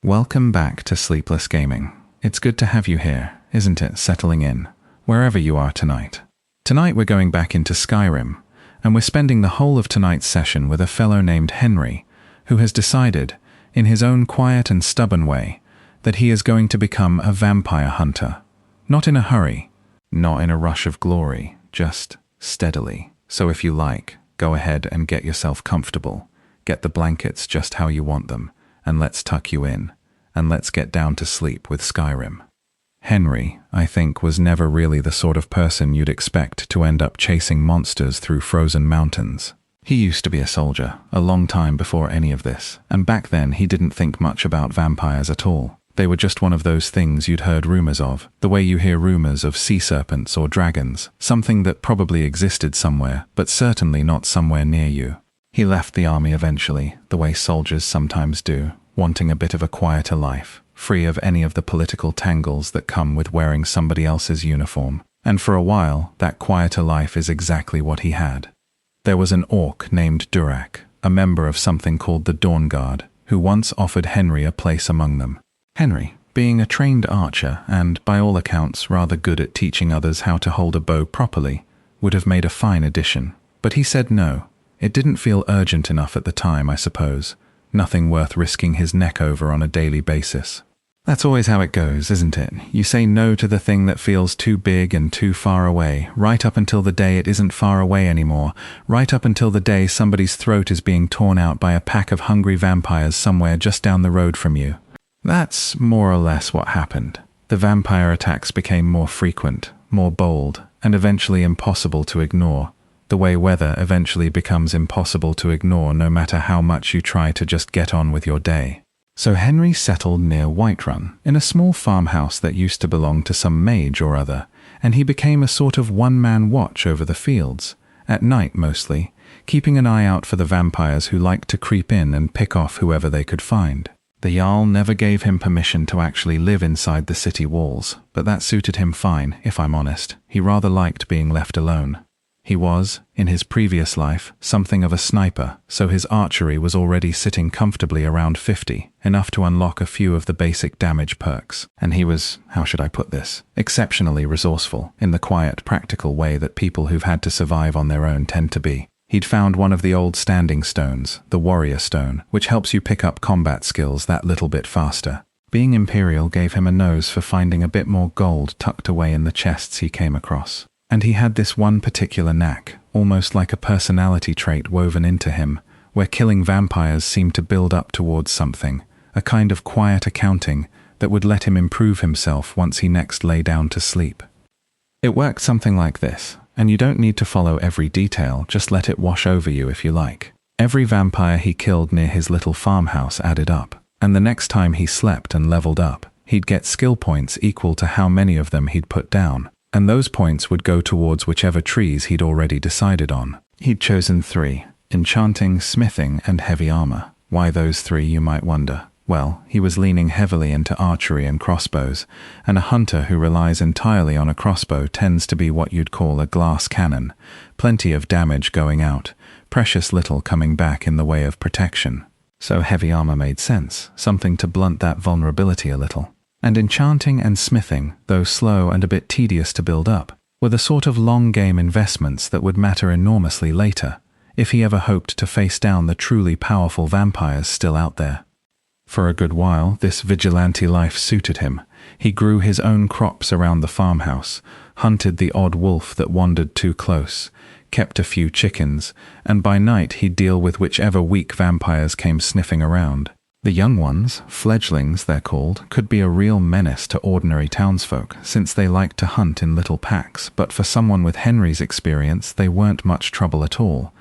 Welcome back to Sleepless Gaming. It's good to have you here, isn't it, settling in, wherever you are tonight. Tonight we're going back into Skyrim, and we're spending the whole of tonight's session with a fellow named Henry, who has decided, in his own quiet and stubborn way, that he is going to become a vampire hunter. Not in a hurry, not in a rush of glory, just steadily. So if you like, go ahead and get yourself comfortable, get the blankets just how you want them, and let's tuck you in, and let's get down to sleep with Skyrim. Henry, I think, was never really the sort of person you'd expect to end up chasing monsters through frozen mountains. He used to be a soldier, a long time before any of this, and back then he didn't think much about vampires at all. They were just one of those things you'd heard rumors of, the way you hear rumors of sea serpents or dragons, something that probably existed somewhere, but certainly not somewhere near you. He left the army eventually, the way soldiers sometimes do, wanting a bit of a quieter life, free of any of the political tangles that come with wearing somebody else's uniform. And for a while, that quieter life is exactly what he had. There was an orc named Durak, a member of something called the Dawn Guard, who once offered Henry a place among them. Henry, being a trained archer and, by all accounts, rather good at teaching others how to hold a bow properly, would have made a fine addition. But he said no. It didn't feel urgent enough at the time, I suppose. Nothing worth risking his neck over on a daily basis. That's always how it goes, isn't it? You say no to the thing that feels too big and too far away, right up until the day it isn't far away anymore, right up until the day somebody's throat is being torn out by a pack of hungry vampires somewhere just down the road from you. That's more or less what happened. The vampire attacks became more frequent, more bold, and eventually impossible to ignore. The way weather eventually becomes impossible to ignore no matter how much you try to just get on with your day. So Henry settled near Whiterun, in a small farmhouse that used to belong to some mage or other, and he became a sort of one-man watch over the fields, at night mostly, keeping an eye out for the vampires who liked to creep in and pick off whoever they could find. The Jarl never gave him permission to actually live inside the city walls, but that suited him fine, if I'm honest. He rather liked being left alone. He was, in his previous life, something of a sniper, so his archery was already sitting comfortably around 50, enough to unlock a few of the basic damage perks. And he was, how should I put this, exceptionally resourceful, in the quiet, practical way that people who've had to survive on their own tend to be. He'd found one of the old standing stones, the warrior stone, which helps you pick up combat skills that little bit faster. Being Imperial gave him a nose for finding a bit more gold tucked away in the chests he came across. And he had this one particular knack, almost like a personality trait woven into him, where killing vampires seemed to build up towards something, a kind of quiet accounting that would let him improve himself once he next lay down to sleep. It worked something like this, and you don't need to follow every detail, just let it wash over you if you like. Every vampire he killed near his little farmhouse added up, and the next time he slept and leveled up, he'd get skill points equal to how many of them he'd put down. And those points would go towards whichever trees he'd already decided on. He'd chosen 3, enchanting, smithing, and heavy armor. Why those 3, you might wonder? Well, he was leaning heavily into archery and crossbows, and a hunter who relies entirely on a crossbow tends to be what you'd call a glass cannon. Plenty of damage going out, precious little coming back in the way of protection. So heavy armor made sense, something to blunt that vulnerability a little. And enchanting and smithing, though slow and a bit tedious to build up, were the sort of long-game investments that would matter enormously later, if he ever hoped to face down the truly powerful vampires still out there. For a good while, this vigilante life suited him. He grew his own crops around the farmhouse, hunted the odd wolf that wandered too close, kept a few chickens, and by night he'd deal with whichever weak vampires came sniffing around. The young ones, fledglings they're called, could be a real menace to ordinary townsfolk, since they liked to hunt in little packs, but for someone with Henry's experience, they weren't much trouble at all.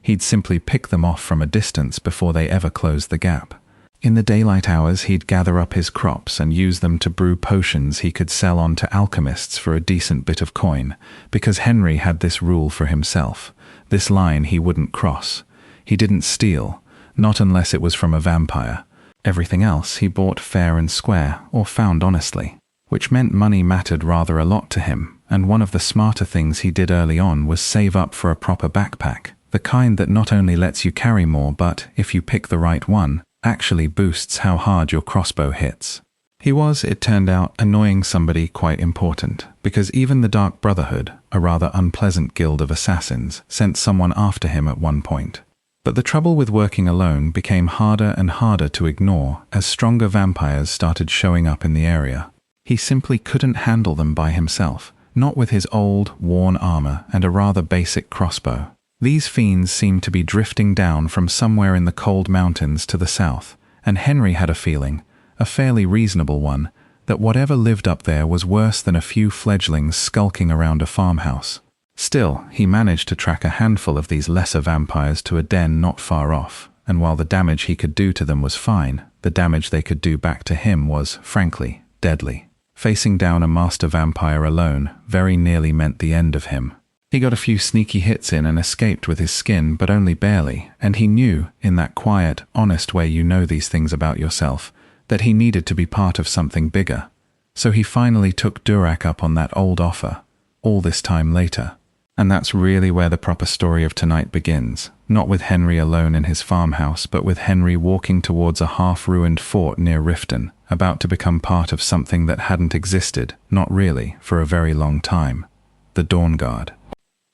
He'd simply pick them off from a distance before they ever closed the gap. In the daylight hours, he'd gather up his crops and use them to brew potions he could sell on to alchemists for a decent bit of coin, because Henry had this rule for himself, this line he wouldn't cross. He didn't steal, not unless it was from a vampire. Everything else he bought fair and square, or found honestly, which meant money mattered rather a lot to him, and one of the smarter things he did early on was save up for a proper backpack, the kind that not only lets you carry more but, if you pick the right one, actually boosts how hard your crossbow hits. He was, it turned out, annoying somebody quite important, because even the Dark Brotherhood, a rather unpleasant guild of assassins, sent someone after him at one point. But the trouble with working alone became harder and harder to ignore as stronger vampires started showing up in the area. He simply couldn't handle them by himself, not with his old, worn armor and a rather basic crossbow. These fiends seemed to be drifting down from somewhere in the cold mountains to the south, and Henry had a feeling, a fairly reasonable one, that whatever lived up there was worse than a few fledglings skulking around a farmhouse. Still, he managed to track a handful of these lesser vampires to a den not far off, and while the damage he could do to them was fine, the damage they could do back to him was, frankly, deadly. Facing down a master vampire alone very nearly meant the end of him. He got a few sneaky hits in and escaped with his skin, but only barely, and he knew, in that quiet, honest way you know these things about yourself, that he needed to be part of something bigger. So he finally took Durak up on that old offer, all this time later. And that's really where the proper story of tonight begins, not with Henry alone in his farmhouse, but with Henry walking towards a half-ruined fort near Riften, about to become part of something that hadn't existed, not really, for a very long time. The Dawn Guard.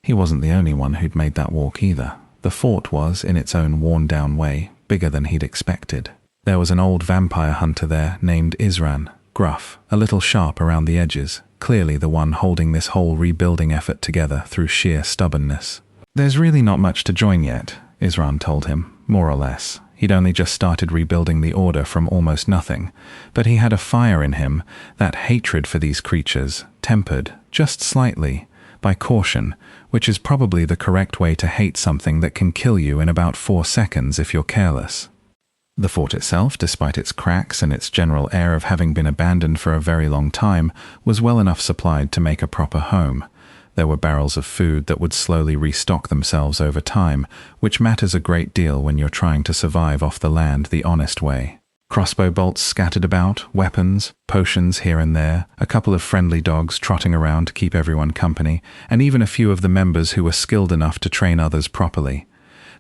He wasn't the only one who'd made that walk either. The fort was, in its own worn-down way, bigger than he'd expected. There was an old vampire hunter there named Isran, gruff, a little sharp around the edges, clearly the one holding this whole rebuilding effort together through sheer stubbornness. "There's really not much to join yet," Isran told him, more or less. He'd only just started rebuilding the order from almost nothing, but he had a fire in him, that hatred for these creatures, tempered, just slightly, by caution, which is probably the correct way to hate something that can kill you in about 4 seconds if you're careless. The fort itself, despite its cracks and its general air of having been abandoned for a very long time, was well enough supplied to make a proper home. There were barrels of food that would slowly restock themselves over time, which matters a great deal when you're trying to survive off the land the honest way. Crossbow bolts scattered about, weapons, potions here and there, a couple of friendly dogs trotting around to keep everyone company, and even a few of the members who were skilled enough to train others properly.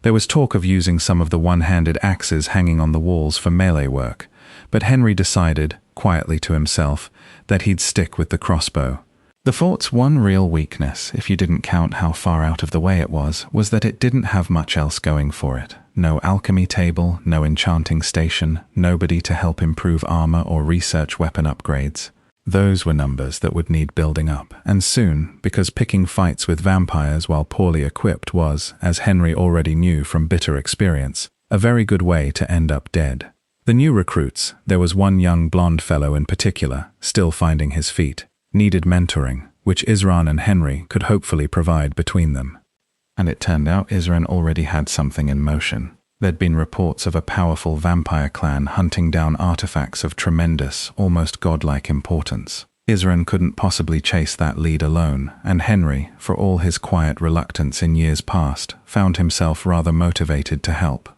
There was talk of using some of the one-handed axes hanging on the walls for melee work, but Henry decided, quietly to himself, that he'd stick with the crossbow. The fort's one real weakness, if you didn't count how far out of the way it was that it didn't have much else going for it. No alchemy table, no enchanting station, nobody to help improve armor or research weapon upgrades. Those were numbers that would need building up, and soon, because picking fights with vampires while poorly equipped was, as Henry already knew from bitter experience, a very good way to end up dead. The new recruits, there was one young blonde fellow in particular, still finding his feet, needed mentoring, which Isran and Henry could hopefully provide between them. And it turned out Isran already had something in motion. There'd been reports of a powerful vampire clan hunting down artifacts of tremendous, almost godlike importance. Isran couldn't possibly chase that lead alone, and Henry, for all his quiet reluctance in years past, found himself rather motivated to help.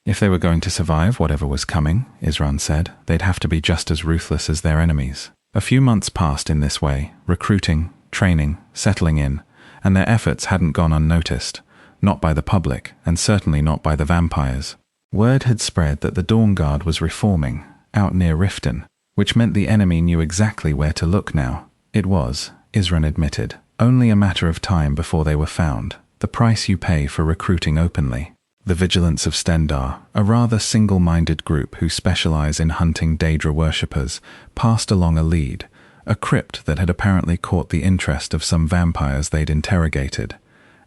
If they were going to survive whatever was coming, Isran said, they'd have to be just as ruthless as their enemies. A few months passed in this way, recruiting, training, settling in, and their efforts hadn't gone unnoticed. Not by the public, and certainly not by the vampires. Word had spread that the Dawn Guard was reforming, out near Riften, which meant the enemy knew exactly where to look now. It was, Isran admitted, only a matter of time before they were found, the price you pay for recruiting openly. The Vigilance of Stendar, a rather single-minded group who specialize in hunting Daedra worshippers, passed along a lead, a crypt that had apparently caught the interest of some vampires they'd interrogated,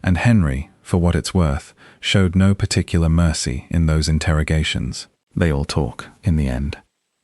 and Henry, for what it's worth, showed no particular mercy in those interrogations. They all talk, in the end.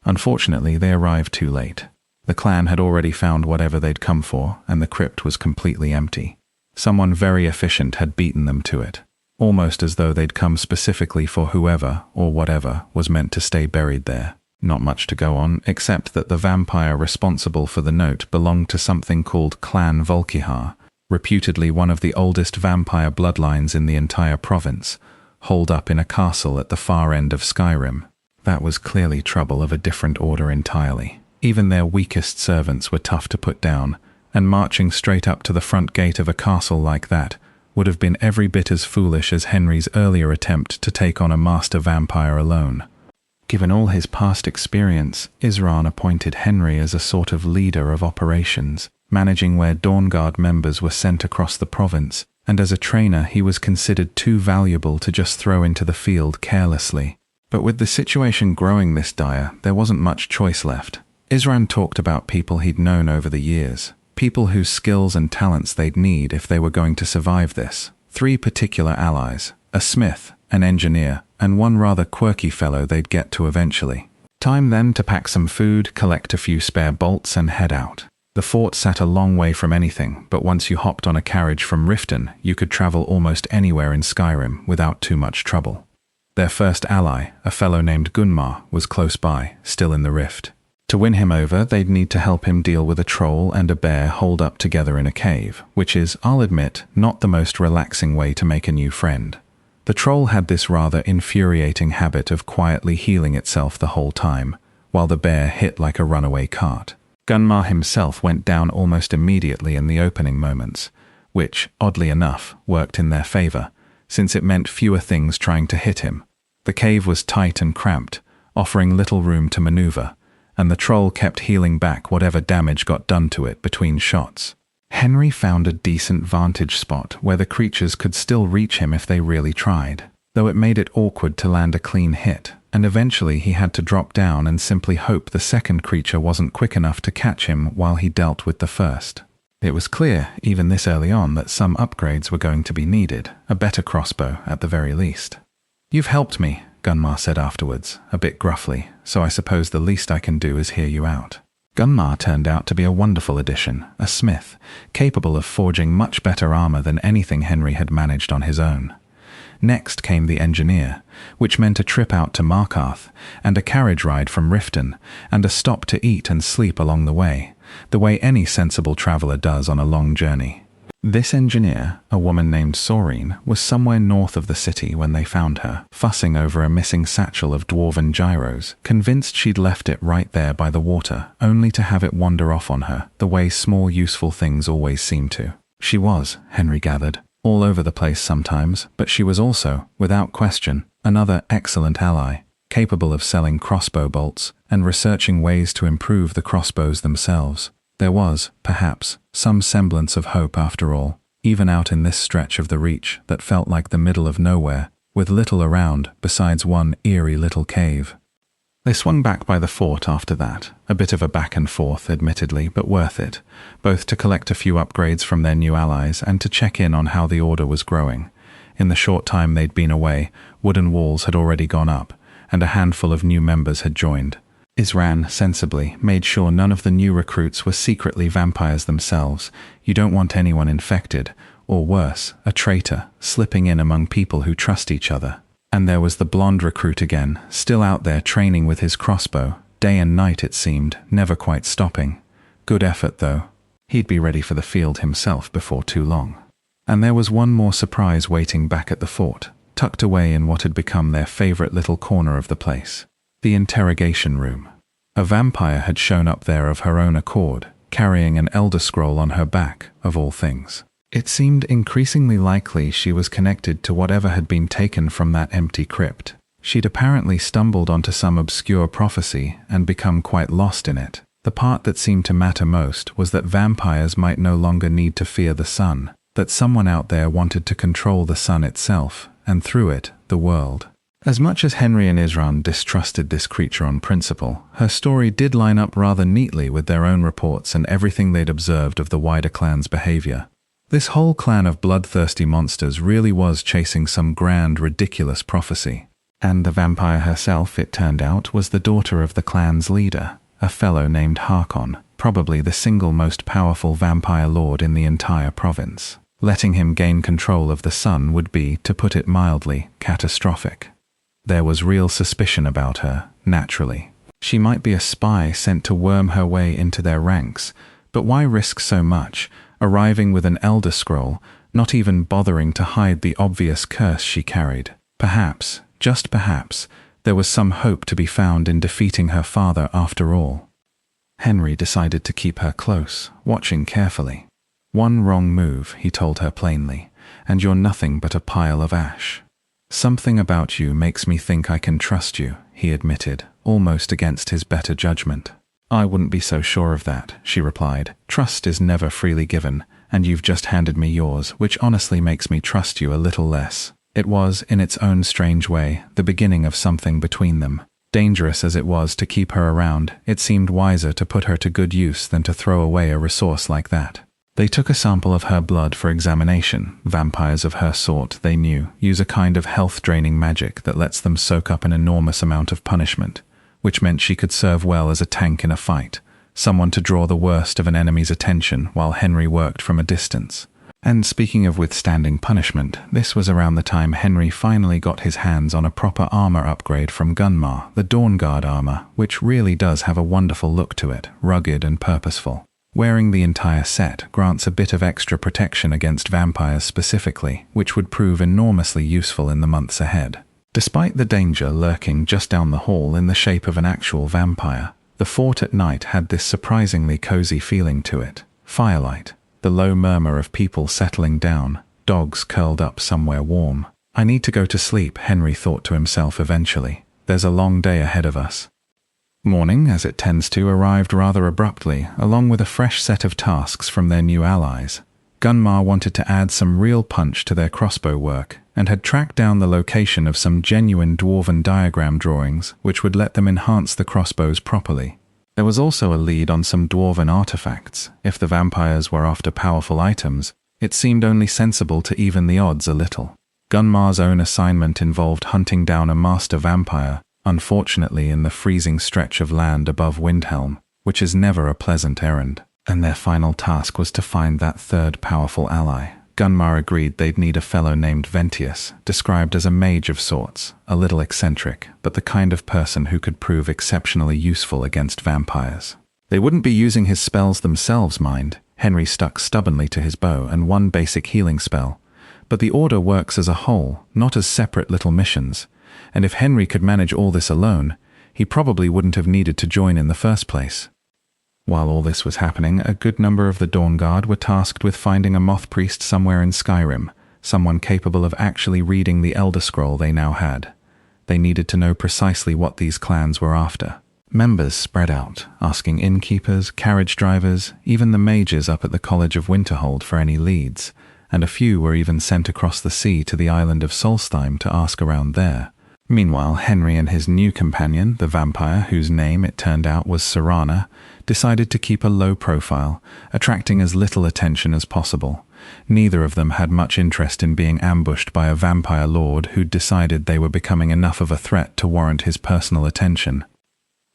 Unfortunately, they arrived too late. The clan had already found whatever they'd come for, and the crypt was completely empty. Someone very efficient had beaten them to it, almost as though they'd come specifically for whoever, or whatever, was meant to stay buried there. Not much to go on, except that the vampire responsible for the note belonged to something called Clan Volkihar, reputedly one of the oldest vampire bloodlines in the entire province, holed up in a castle at the far end of Skyrim. That was clearly trouble of a different order entirely. Even their weakest servants were tough to put down, and marching straight up to the front gate of a castle like that would have been every bit as foolish as Henry's earlier attempt to take on a master vampire alone. Given all his past experience, Isran appointed Henry as a sort of leader of operations, managing where Dawn Guard members were sent across the province, and as a trainer he was considered too valuable to just throw into the field carelessly. But with the situation growing this dire, there wasn't much choice left. Isran talked about people he'd known over the years, people whose skills and talents they'd need if they were going to survive this. 3 particular allies, a smith, an engineer, and one rather quirky fellow they'd get to eventually. Time then to pack some food, collect a few spare bolts and head out. The fort sat a long way from anything, but once you hopped on a carriage from Riften, you could travel almost anywhere in Skyrim without too much trouble. Their first ally, a fellow named Gunmar, was close by, still in the rift. To win him over, they'd need to help him deal with a troll and a bear holed up together in a cave, which is, I'll admit, not the most relaxing way to make a new friend. The troll had this rather infuriating habit of quietly healing itself the whole time, while the bear hit like a runaway cart. Gunmar himself went down almost immediately in the opening moments, which, oddly enough, worked in their favor, since it meant fewer things trying to hit him. The cave was tight and cramped, offering little room to maneuver, and the troll kept healing back whatever damage got done to it between shots. Henry found a decent vantage spot where the creatures could still reach him if they really tried, though it made it awkward to land a clean hit, and eventually he had to drop down and simply hope the second creature wasn't quick enough to catch him while he dealt with the first. It was clear, even this early on, that some upgrades were going to be needed, a better crossbow at the very least. "You've helped me," Gunmar said afterwards, a bit gruffly, "so I suppose the least I can do is hear you out." Gunmar turned out to be a wonderful addition, a smith, capable of forging much better armor than anything Henry had managed on his own. Next came the engineer, which meant a trip out to Markarth, and a carriage ride from Riften, and a stop to eat and sleep along the way any sensible traveller does on a long journey. This engineer, a woman named Soreen, was somewhere north of the city when they found her, fussing over a missing satchel of dwarven gyros, convinced she'd left it right there by the water, only to have it wander off on her, the way small useful things always seem to. She was, Henry gathered, all over the place sometimes, but she was also, without question, another excellent ally, capable of selling crossbow bolts and researching ways to improve the crossbows themselves. There was, perhaps, some semblance of hope after all, even out in this stretch of the Reach that felt like the middle of nowhere, with little around besides one eerie little cave. They swung back by the fort after that, a bit of a back and forth, admittedly, but worth it, both to collect a few upgrades from their new allies and to check in on how the Order was growing. In the short time they'd been away, wooden walls had already gone up, and a handful of new members had joined. Isran, sensibly, made sure none of the new recruits were secretly vampires themselves. You don't want anyone infected, or worse, a traitor, slipping in among people who trust each other. And there was the blonde recruit again, still out there training with his crossbow, day and night it seemed, never quite stopping. Good effort, though. He'd be ready for the field himself before too long. And there was one more surprise waiting back at the fort, tucked away in what had become their favorite little corner of the place. The interrogation room. A vampire had shown up there of her own accord, carrying an Elder Scroll on her back, of all things. It seemed increasingly likely she was connected to whatever had been taken from that empty crypt. She'd apparently stumbled onto some obscure prophecy and become quite lost in it. The part that seemed to matter most was that vampires might no longer need to fear the sun, that someone out there wanted to control the sun itself, and through it, the world. As much as Henry and Isran distrusted this creature on principle, her story did line up rather neatly with their own reports and everything they'd observed of the wider clan's behavior. This whole clan of bloodthirsty monsters really was chasing some grand, ridiculous prophecy. And the vampire herself, it turned out, was the daughter of the clan's leader, a fellow named Harkon, probably the single most powerful vampire lord in the entire province. Letting him gain control of the sun would be, to put it mildly, catastrophic. There was real suspicion about her, naturally. She might be a spy sent to worm her way into their ranks, but why risk so much, arriving with an Elder Scroll, not even bothering to hide the obvious curse she carried? Perhaps, just perhaps, there was some hope to be found in defeating her father after all. Henry decided to keep her close, watching carefully. "One wrong move," he told her plainly, "and you're nothing but a pile of ash. Something about you makes me think I can trust you, he admitted, almost against his better judgment. I wouldn't be so sure of that, she replied. Trust is never freely given, and you've just handed me yours, which honestly makes me trust you a little less. It was, in its own strange way, the beginning of something between them. Dangerous as it was to keep her around, it seemed wiser to put her to good use than to throw away a resource like that. They took a sample of her blood for examination. Vampires of her sort, they knew, use a kind of health-draining magic that lets them soak up an enormous amount of punishment, which meant she could serve well as a tank in a fight, someone to draw the worst of an enemy's attention while Henry worked from a distance. And speaking of withstanding punishment, this was around the time Henry finally got his hands on a proper armor upgrade from Gunmar, the Dawn Guard armor, which really does have a wonderful look to it, rugged and purposeful. Wearing the entire set grants a bit of extra protection against vampires specifically, which would prove enormously useful in the months ahead. Despite the danger lurking just down the hall in the shape of an actual vampire, the fort at night had this surprisingly cozy feeling to it. Firelight, the low murmur of people settling down, dogs curled up somewhere warm. I need to go to sleep, Henry thought to himself eventually. There's a long day ahead of us. Morning, as it tends to, arrived rather abruptly, along with a fresh set of tasks from their new allies. Gunmar wanted to add some real punch to their crossbow work, and had tracked down the location of some genuine dwarven diagram drawings which would let them enhance the crossbows properly. There was also a lead on some dwarven artifacts. If the vampires were after powerful items, it seemed only sensible to even the odds a little. Gunmar's own assignment involved hunting down a master vampire, unfortunately in the freezing stretch of land above Windhelm, which is never a pleasant errand. And their final task was to find that third powerful ally. Gunmar agreed they'd need a fellow named Ventius, described as a mage of sorts, a little eccentric, but the kind of person who could prove exceptionally useful against vampires. They wouldn't be using his spells themselves, mind. Henry stuck stubbornly to his bow and one basic healing spell. But the order works as a whole, not as separate little missions, and if Henry could manage all this alone, he probably wouldn't have needed to join in the first place. While all this was happening, a good number of the Dawn Guard were tasked with finding a moth priest somewhere in Skyrim, someone capable of actually reading the Elder Scroll they now had. They needed to know precisely what these clans were after. Members spread out, asking innkeepers, carriage drivers, even the mages up at the College of Winterhold for any leads, and a few were even sent across the sea to the island of Solstheim to ask around there. Meanwhile, Henry and his new companion, the vampire whose name it turned out was Serana, decided to keep a low profile, attracting as little attention as possible. Neither of them had much interest in being ambushed by a vampire lord who'd decided they were becoming enough of a threat to warrant his personal attention.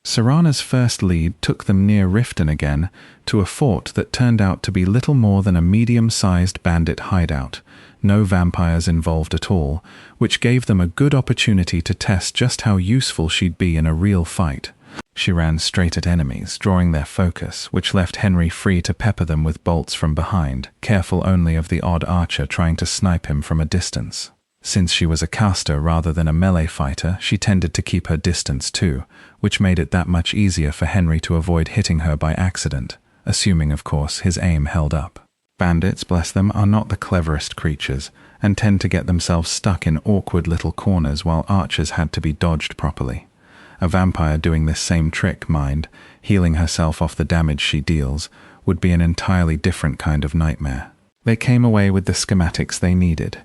Serana's first lead took them near Riften again, to a fort that turned out to be little more than a medium-sized bandit hideout, no vampires involved at all, which gave them a good opportunity to test just how useful she'd be in a real fight. She ran straight at enemies, drawing their focus, which left Henry free to pepper them with bolts from behind, careful only of the odd archer trying to snipe him from a distance. Since she was a caster rather than a melee fighter, she tended to keep her distance too, which made it that much easier for Henry to avoid hitting her by accident, assuming, of course, his aim held up. Bandits, bless them, are not the cleverest creatures, and tend to get themselves stuck in awkward little corners while archers had to be dodged properly. A vampire doing this same trick, mind, healing herself off the damage she deals, would be an entirely different kind of nightmare. They came away with the schematics they needed.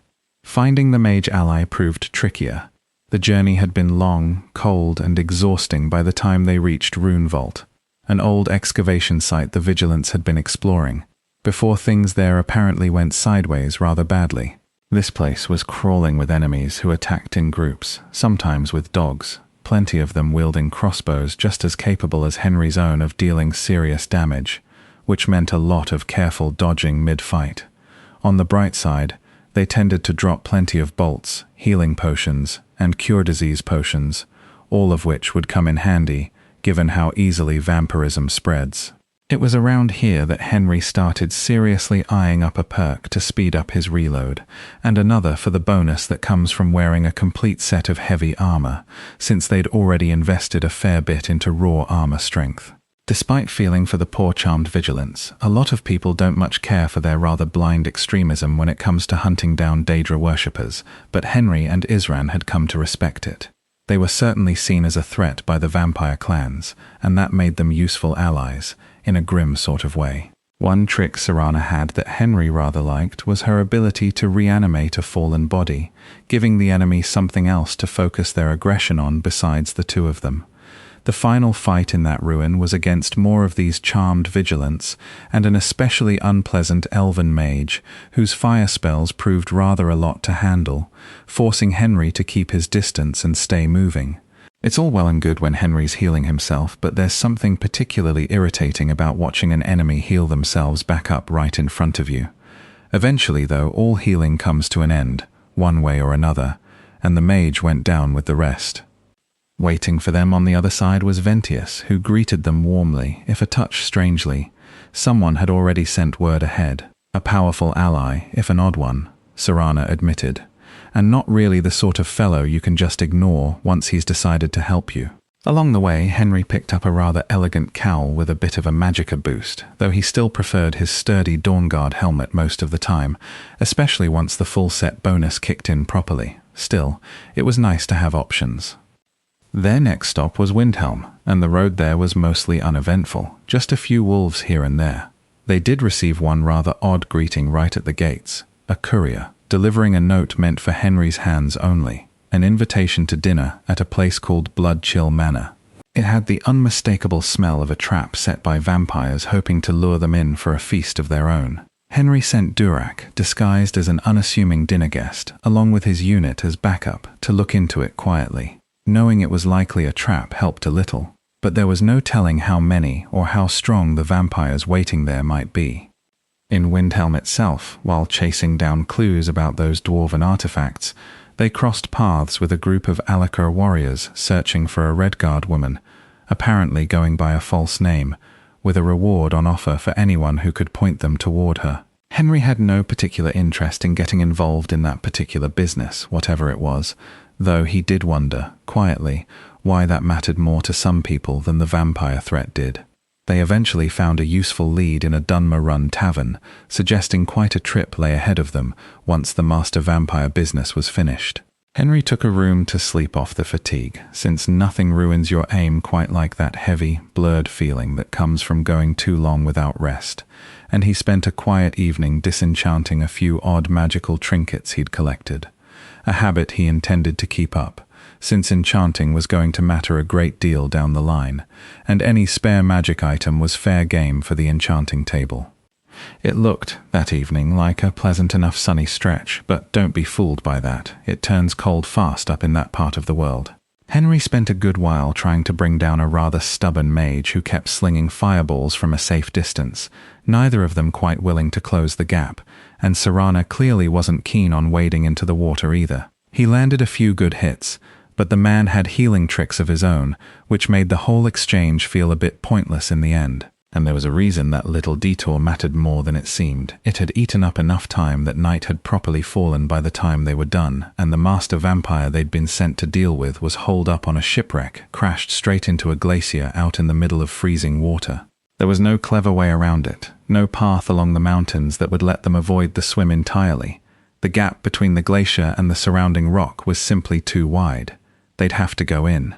Finding the mage ally proved trickier. The journey had been long, cold, and exhausting by the time they reached Rune Vault, an old excavation site the Vigilance had been exploring, before things there apparently went sideways rather badly. This place was crawling with enemies who attacked in groups, sometimes with dogs, plenty of them wielding crossbows just as capable as Henry's own of dealing serious damage, which meant a lot of careful dodging mid-fight. On the bright side, they tended to drop plenty of bolts, healing potions, and cure disease potions, all of which would come in handy, given how easily vampirism spreads. It was around here that Henry started seriously eyeing up a perk to speed up his reload, and another for the bonus that comes from wearing a complete set of heavy armor, since they'd already invested a fair bit into raw armor strength. Despite feeling for the poor charmed Vigilance, a lot of people don't much care for their rather blind extremism when it comes to hunting down Daedra worshippers, but Henry and Isran had come to respect it. They were certainly seen as a threat by the vampire clans, and that made them useful allies, in a grim sort of way. One trick Serana had that Henry rather liked was her ability to reanimate a fallen body, giving the enemy something else to focus their aggression on besides the two of them. The final fight in that ruin was against more of these charmed vigilants and an especially unpleasant elven mage, whose fire spells proved rather a lot to handle, forcing Henry to keep his distance and stay moving. It's all well and good when Henry's healing himself, but there's something particularly irritating about watching an enemy heal themselves back up right in front of you. Eventually, though, all healing comes to an end, one way or another, and the mage went down with the rest. Waiting for them on the other side was Ventius, who greeted them warmly, if a touch strangely. Someone had already sent word ahead. A powerful ally, if an odd one, Serana admitted, and not really the sort of fellow you can just ignore once he's decided to help you. Along the way, Henry picked up a rather elegant cowl with a bit of a magicka boost, though he still preferred his sturdy Dawnguard helmet most of the time, especially once the full set bonus kicked in properly. Still, it was nice to have options. Their next stop was Windhelm, and the road there was mostly uneventful, just a few wolves here and there. They did receive one rather odd greeting right at the gates, a courier, delivering a note meant for Henry's hands only, an invitation to dinner at a place called Bloodchill Manor. It had the unmistakable smell of a trap set by vampires hoping to lure them in for a feast of their own. Henry sent Durak, disguised as an unassuming dinner guest, along with his unit as backup, to look into it quietly. Knowing it was likely a trap helped a little, but there was no telling how many or how strong the vampires waiting there might be. In Windhelm itself, while chasing down clues about those dwarven artifacts, they crossed paths with a group of Alakar warriors searching for a Redguard woman, apparently going by a false name, with a reward on offer for anyone who could point them toward her. Henry had no particular interest in getting involved in that particular business, whatever it was, though he did wonder, quietly, why that mattered more to some people than the vampire threat did. They eventually found a useful lead in a Dunmer-run tavern, suggesting quite a trip lay ahead of them once the master vampire business was finished. Henry took a room to sleep off the fatigue, since nothing ruins your aim quite like that heavy, blurred feeling that comes from going too long without rest, and he spent a quiet evening disenchanting a few odd magical trinkets he'd collected. A habit he intended to keep up, since enchanting was going to matter a great deal down the line, and any spare magic item was fair game for the enchanting table. It looked, that evening, like a pleasant enough sunny stretch, but don't be fooled by that. It turns cold fast up in that part of the world. Henry spent a good while trying to bring down a rather stubborn mage who kept slinging fireballs from a safe distance, neither of them quite willing to close the gap, and Serana clearly wasn't keen on wading into the water either. He landed a few good hits, but the man had healing tricks of his own, which made the whole exchange feel a bit pointless in the end. And there was a reason that little detour mattered more than it seemed. It had eaten up enough time that night had properly fallen by the time they were done, and the master vampire they'd been sent to deal with was holed up on a shipwreck, crashed straight into a glacier out in the middle of freezing water. There was no clever way around it, no path along the mountains that would let them avoid the swim entirely. The gap between the glacier and the surrounding rock was simply too wide. They'd have to go in.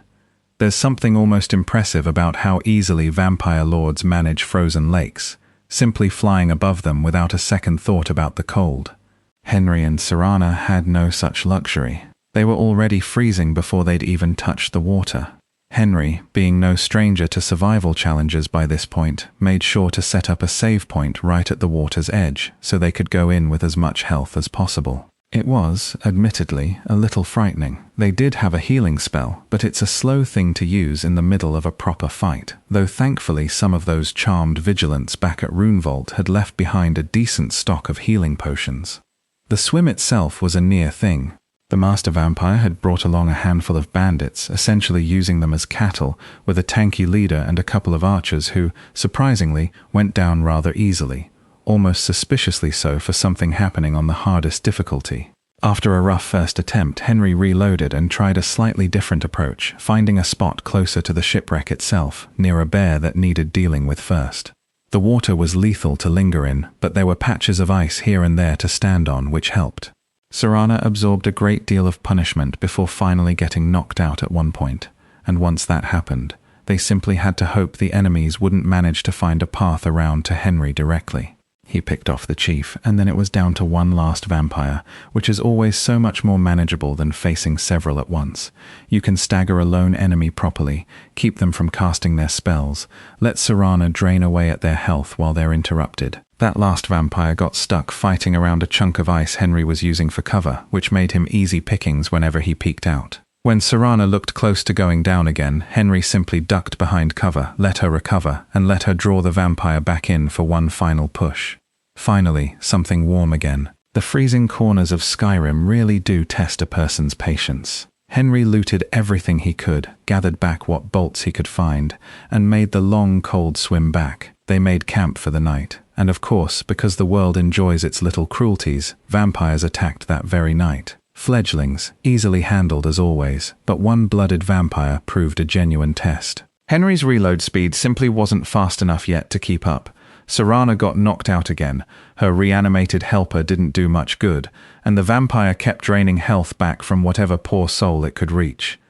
There's something almost impressive about how easily vampire lords manage frozen lakes, simply flying above them without a second thought about the cold. Henry and Serana had no such luxury. They were already freezing before they'd even touched the water. Henry, being no stranger to survival challenges by this point, made sure to set up a save point right at the water's edge so they could go in with as much health as possible. It was, admittedly, a little frightening. They did have a healing spell, but it's a slow thing to use in the middle of a proper fight, though thankfully some of those charmed vigilants back at Runevault had left behind a decent stock of healing potions. The swim itself was a near thing. The master vampire had brought along a handful of bandits, essentially using them as cattle, with a tanky leader and a couple of archers who, surprisingly, went down rather easily. Almost suspiciously so for something happening on the hardest difficulty. After a rough first attempt, Henry reloaded and tried a slightly different approach, finding a spot closer to the shipwreck itself, near a bear that needed dealing with first. The water was lethal to linger in, but there were patches of ice here and there to stand on which helped. Serana absorbed a great deal of punishment before finally getting knocked out at one point, and once that happened, they simply had to hope the enemies wouldn't manage to find a path around to Henry directly. He picked off the chief, and then it was down to one last vampire, which is always so much more manageable than facing several at once. You can stagger a lone enemy properly, keep them from casting their spells, let Serana drain away at their health while they're interrupted. That last vampire got stuck fighting around a chunk of ice Henry was using for cover, which made him easy pickings whenever he peeked out. When Serana looked close to going down again, Henry simply ducked behind cover, let her recover, and let her draw the vampire back in for one final push. Finally, something warm again. The freezing corners of Skyrim really do test a person's patience. Henry looted everything he could, gathered back what bolts he could find, and made the long, cold swim back. They made camp for the night, and of course, because the world enjoys its little cruelties, vampires attacked that very night. Fledglings, easily handled as always, but one blooded vampire proved a genuine test. Henry's reload speed simply wasn't fast enough yet to keep up. Serana got knocked out again, her reanimated helper didn't do much good, and the vampire kept draining health back from whatever poor soul it could reach.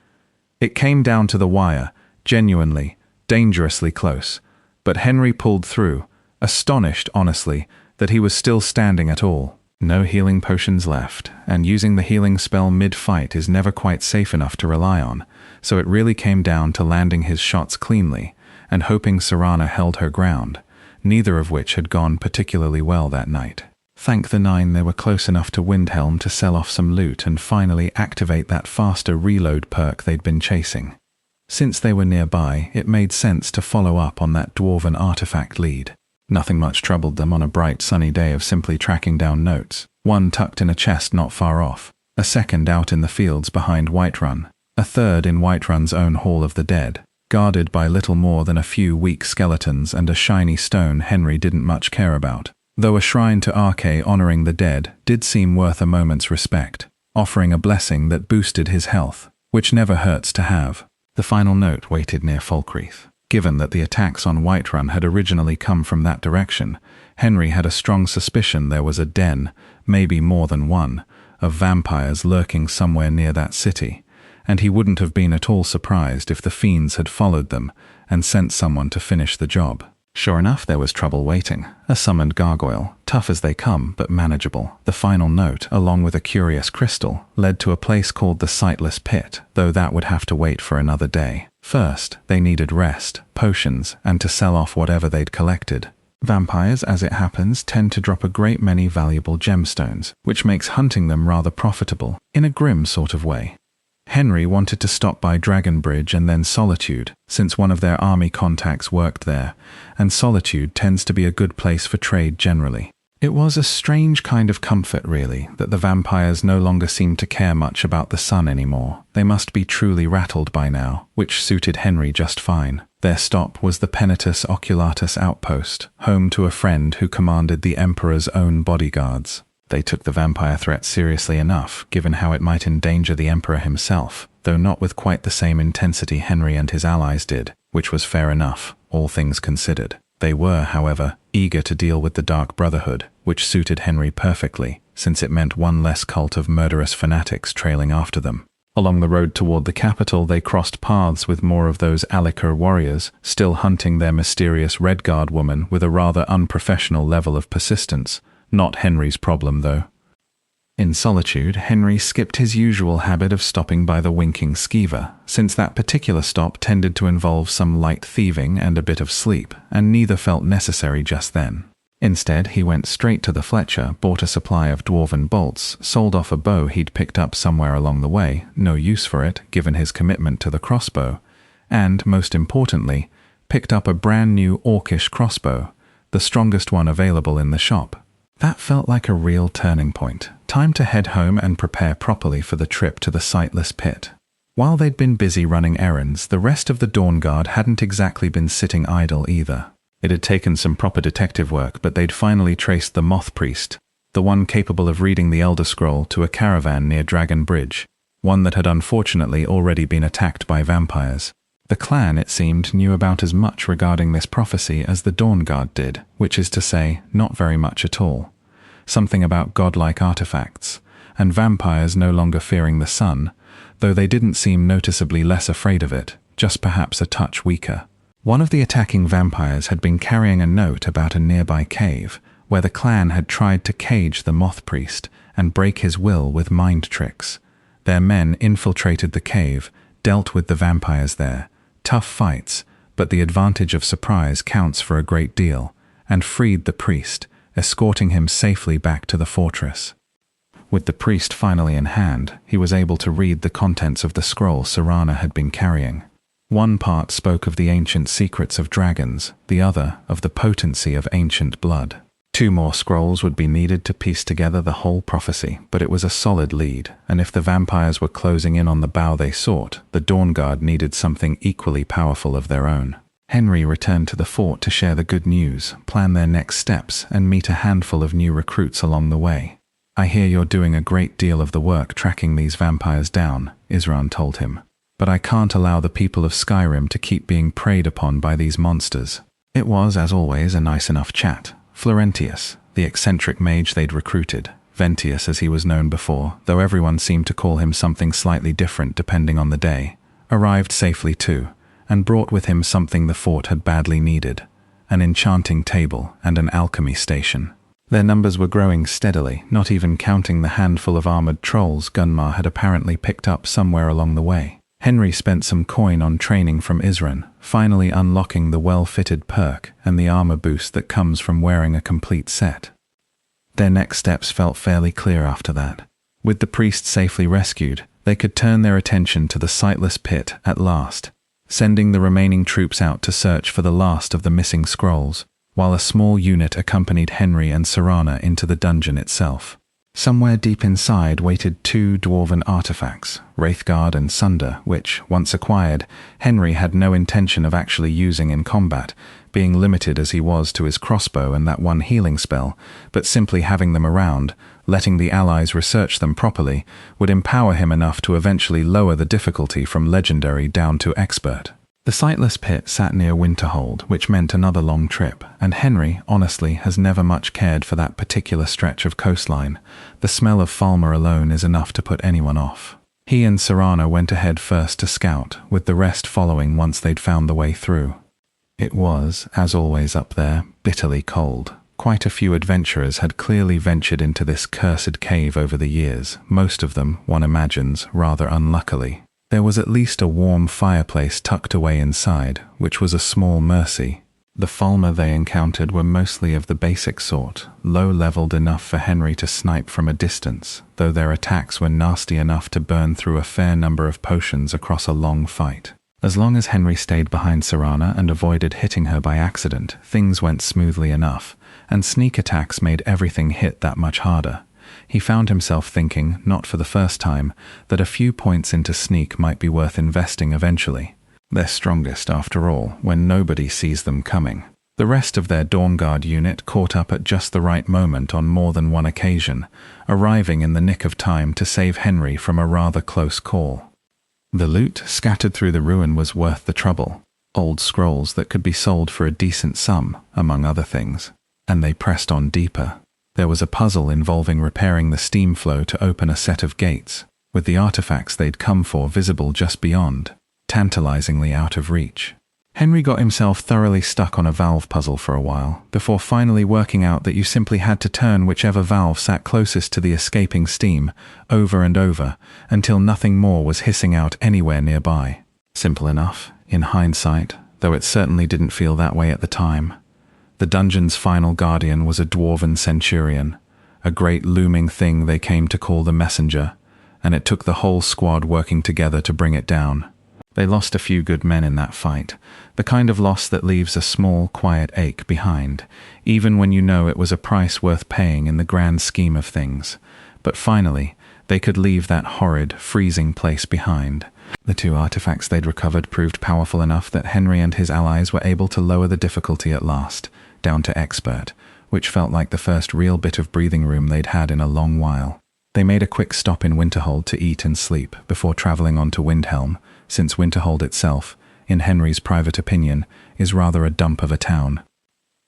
It came down to the wire, genuinely, dangerously close, but Henry pulled through, astonished, honestly, that he was still standing at all. No healing potions left, and using the healing spell mid-fight is never quite safe enough to rely on, so it really came down to landing his shots cleanly, and hoping Serana held her ground, neither of which had gone particularly well that night. Thank the nine they were close enough to Windhelm to sell off some loot and finally activate that faster reload perk they'd been chasing. Since they were nearby, it made sense to follow up on that dwarven artifact lead. Nothing much troubled them on a bright sunny day of simply tracking down notes, one tucked in a chest not far off, a second out in the fields behind Whiterun, a third in Whiterun's own Hall of the Dead, guarded by little more than a few weak skeletons and a shiny stone Henry didn't much care about, though a shrine to Arche honoring the dead did seem worth a moment's respect, offering a blessing that boosted his health, which never hurts to have. The final note waited near Falkreath. Given that the attacks on Whiterun had originally come from that direction, Henry had a strong suspicion there was a den, maybe more than one, of vampires lurking somewhere near that city, and he wouldn't have been at all surprised if the fiends had followed them and sent someone to finish the job. Sure enough, there was trouble waiting. A summoned gargoyle, tough as they come, but manageable. The final note, along with a curious crystal, led to a place called the Sightless Pit, though that would have to wait for another day. First, they needed rest, potions, and to sell off whatever they'd collected. Vampires, as it happens, tend to drop a great many valuable gemstones, which makes hunting them rather profitable, in a grim sort of way. Henry wanted to stop by Dragonbridge and then Solitude, since one of their army contacts worked there, and Solitude tends to be a good place for trade generally. It was a strange kind of comfort, really, that the vampires no longer seemed to care much about the sun anymore. They must be truly rattled by now, which suited Henry just fine. Their stop was the Penitus Oculatus outpost, home to a friend who commanded the Emperor's own bodyguards. They took the vampire threat seriously enough, given how it might endanger the Emperor himself, though not with quite the same intensity Henry and his allies did, which was fair enough, all things considered. They were, however, eager to deal with the Dark Brotherhood, which suited Henry perfectly, since it meant one less cult of murderous fanatics trailing after them. Along the road toward the capital, they crossed paths with more of those Alik'r warriors, still hunting their mysterious Redguard woman with a rather unprofessional level of persistence. Not Henry's problem, though. In Solitude, Henry skipped his usual habit of stopping by the Winking Skeever, since that particular stop tended to involve some light thieving and a bit of sleep, and neither felt necessary just then. Instead, he went straight to the Fletcher, bought a supply of dwarven bolts, sold off a bow he'd picked up somewhere along the way, no use for it, given his commitment to the crossbow, and, most importantly, picked up a brand new orcish crossbow, the strongest one available in the shop. That felt like a real turning point. Time to head home and prepare properly for the trip to the Sightless Pit. While they'd been busy running errands, the rest of the Dawn Guard hadn't exactly been sitting idle either. It had taken some proper detective work, but they'd finally traced the Moth Priest, the one capable of reading the Elder Scroll, to a caravan near Dragon Bridge, one that had unfortunately already been attacked by vampires. The clan, it seemed, knew about as much regarding this prophecy as the Dawn Guard did, which is to say, not very much at all. Something about godlike artifacts, and vampires no longer fearing the sun, though they didn't seem noticeably less afraid of it, just perhaps a touch weaker. One of the attacking vampires had been carrying a note about a nearby cave, where the clan had tried to cage the moth priest and break his will with mind tricks. Their men infiltrated the cave, dealt with the vampires there, tough fights, but the advantage of surprise counts for a great deal, and freed the priest, escorting him safely back to the fortress. With the priest finally in hand, he was able to read the contents of the scroll Serana had been carrying. One part spoke of the ancient secrets of dragons, the other of the potency of ancient blood. 2 more scrolls would be needed to piece together the whole prophecy, but it was a solid lead, and if the vampires were closing in on the bow they sought, the Dawn Guard needed something equally powerful of their own. Henry returned to the fort to share the good news, plan their next steps, and meet a handful of new recruits along the way. "I hear you're doing a great deal of the work tracking these vampires down," Isran told him. "But I can't allow the people of Skyrim to keep being preyed upon by these monsters." It was, as always, a nice enough chat. Florentius, the eccentric mage they'd recruited, Ventius as he was known before, though everyone seemed to call him something slightly different depending on the day, arrived safely too, and brought with him something the fort had badly needed, an enchanting table and an alchemy station. Their numbers were growing steadily, not even counting the handful of armored trolls Gunmar had apparently picked up somewhere along the way. Henry spent some coin on training from Isran, finally unlocking the well-fitted perk and the armor boost that comes from wearing a complete set. Their next steps felt fairly clear after that. With the priest safely rescued, they could turn their attention to the sightless pit at last, sending the remaining troops out to search for the last of the missing scrolls, while a small unit accompanied Henry and Serana into the dungeon itself. Somewhere deep inside waited 2 dwarven artifacts, Wraithguard and Sunder, which, once acquired, Henry had no intention of actually using in combat, being limited as he was to his crossbow and that one healing spell, but simply having them around, letting the allies research them properly, would empower him enough to eventually lower the difficulty from legendary down to expert. The sightless pit sat near Winterhold, which meant another long trip, and Henry, honestly, has never much cared for that particular stretch of coastline. The smell of Falmer alone is enough to put anyone off. He and Serana went ahead first to scout, with the rest following once they'd found the way through. It was, as always up there, bitterly cold. Quite a few adventurers had clearly ventured into this cursed cave over the years, most of them, one imagines, rather unluckily. There was at least a warm fireplace tucked away inside, which was a small mercy. The Falmer they encountered were mostly of the basic sort, low-leveled enough for Henry to snipe from a distance, though their attacks were nasty enough to burn through a fair number of potions across a long fight. As long as Henry stayed behind Serana and avoided hitting her by accident, things went smoothly enough, and sneak attacks made everything hit that much harder. He found himself thinking, not for the first time, that a few points into sneak might be worth investing eventually. They're strongest, after all, when nobody sees them coming. The rest of their Dawn Guard unit caught up at just the right moment on more than one occasion, arriving in the nick of time to save Henry from a rather close call. The loot scattered through the ruin was worth the trouble. Old scrolls that could be sold for a decent sum, among other things. And they pressed on deeper. There was a puzzle involving repairing the steam flow to open a set of gates, with the artifacts they'd come for visible just beyond, tantalizingly out of reach. Henry got himself thoroughly stuck on a valve puzzle for a while, before finally working out that you simply had to turn whichever valve sat closest to the escaping steam, over and over, until nothing more was hissing out anywhere nearby. Simple enough, in hindsight, though it certainly didn't feel that way at the time. The dungeon's final guardian was a dwarven centurion, a great looming thing they came to call the messenger, and it took the whole squad working together to bring it down. They lost a few good men in that fight, the kind of loss that leaves a small, quiet ache behind, even when you know it was a price worth paying in the grand scheme of things. But finally, they could leave that horrid, freezing place behind. The 2 artifacts they'd recovered proved powerful enough that Henry and his allies were able to lower the difficulty at last, down to expert, which felt like the first real bit of breathing room they'd had in a long while. They made a quick stop in Winterhold to eat and sleep before travelling on to Windhelm, since Winterhold itself, in Henry's private opinion, is rather a dump of a town.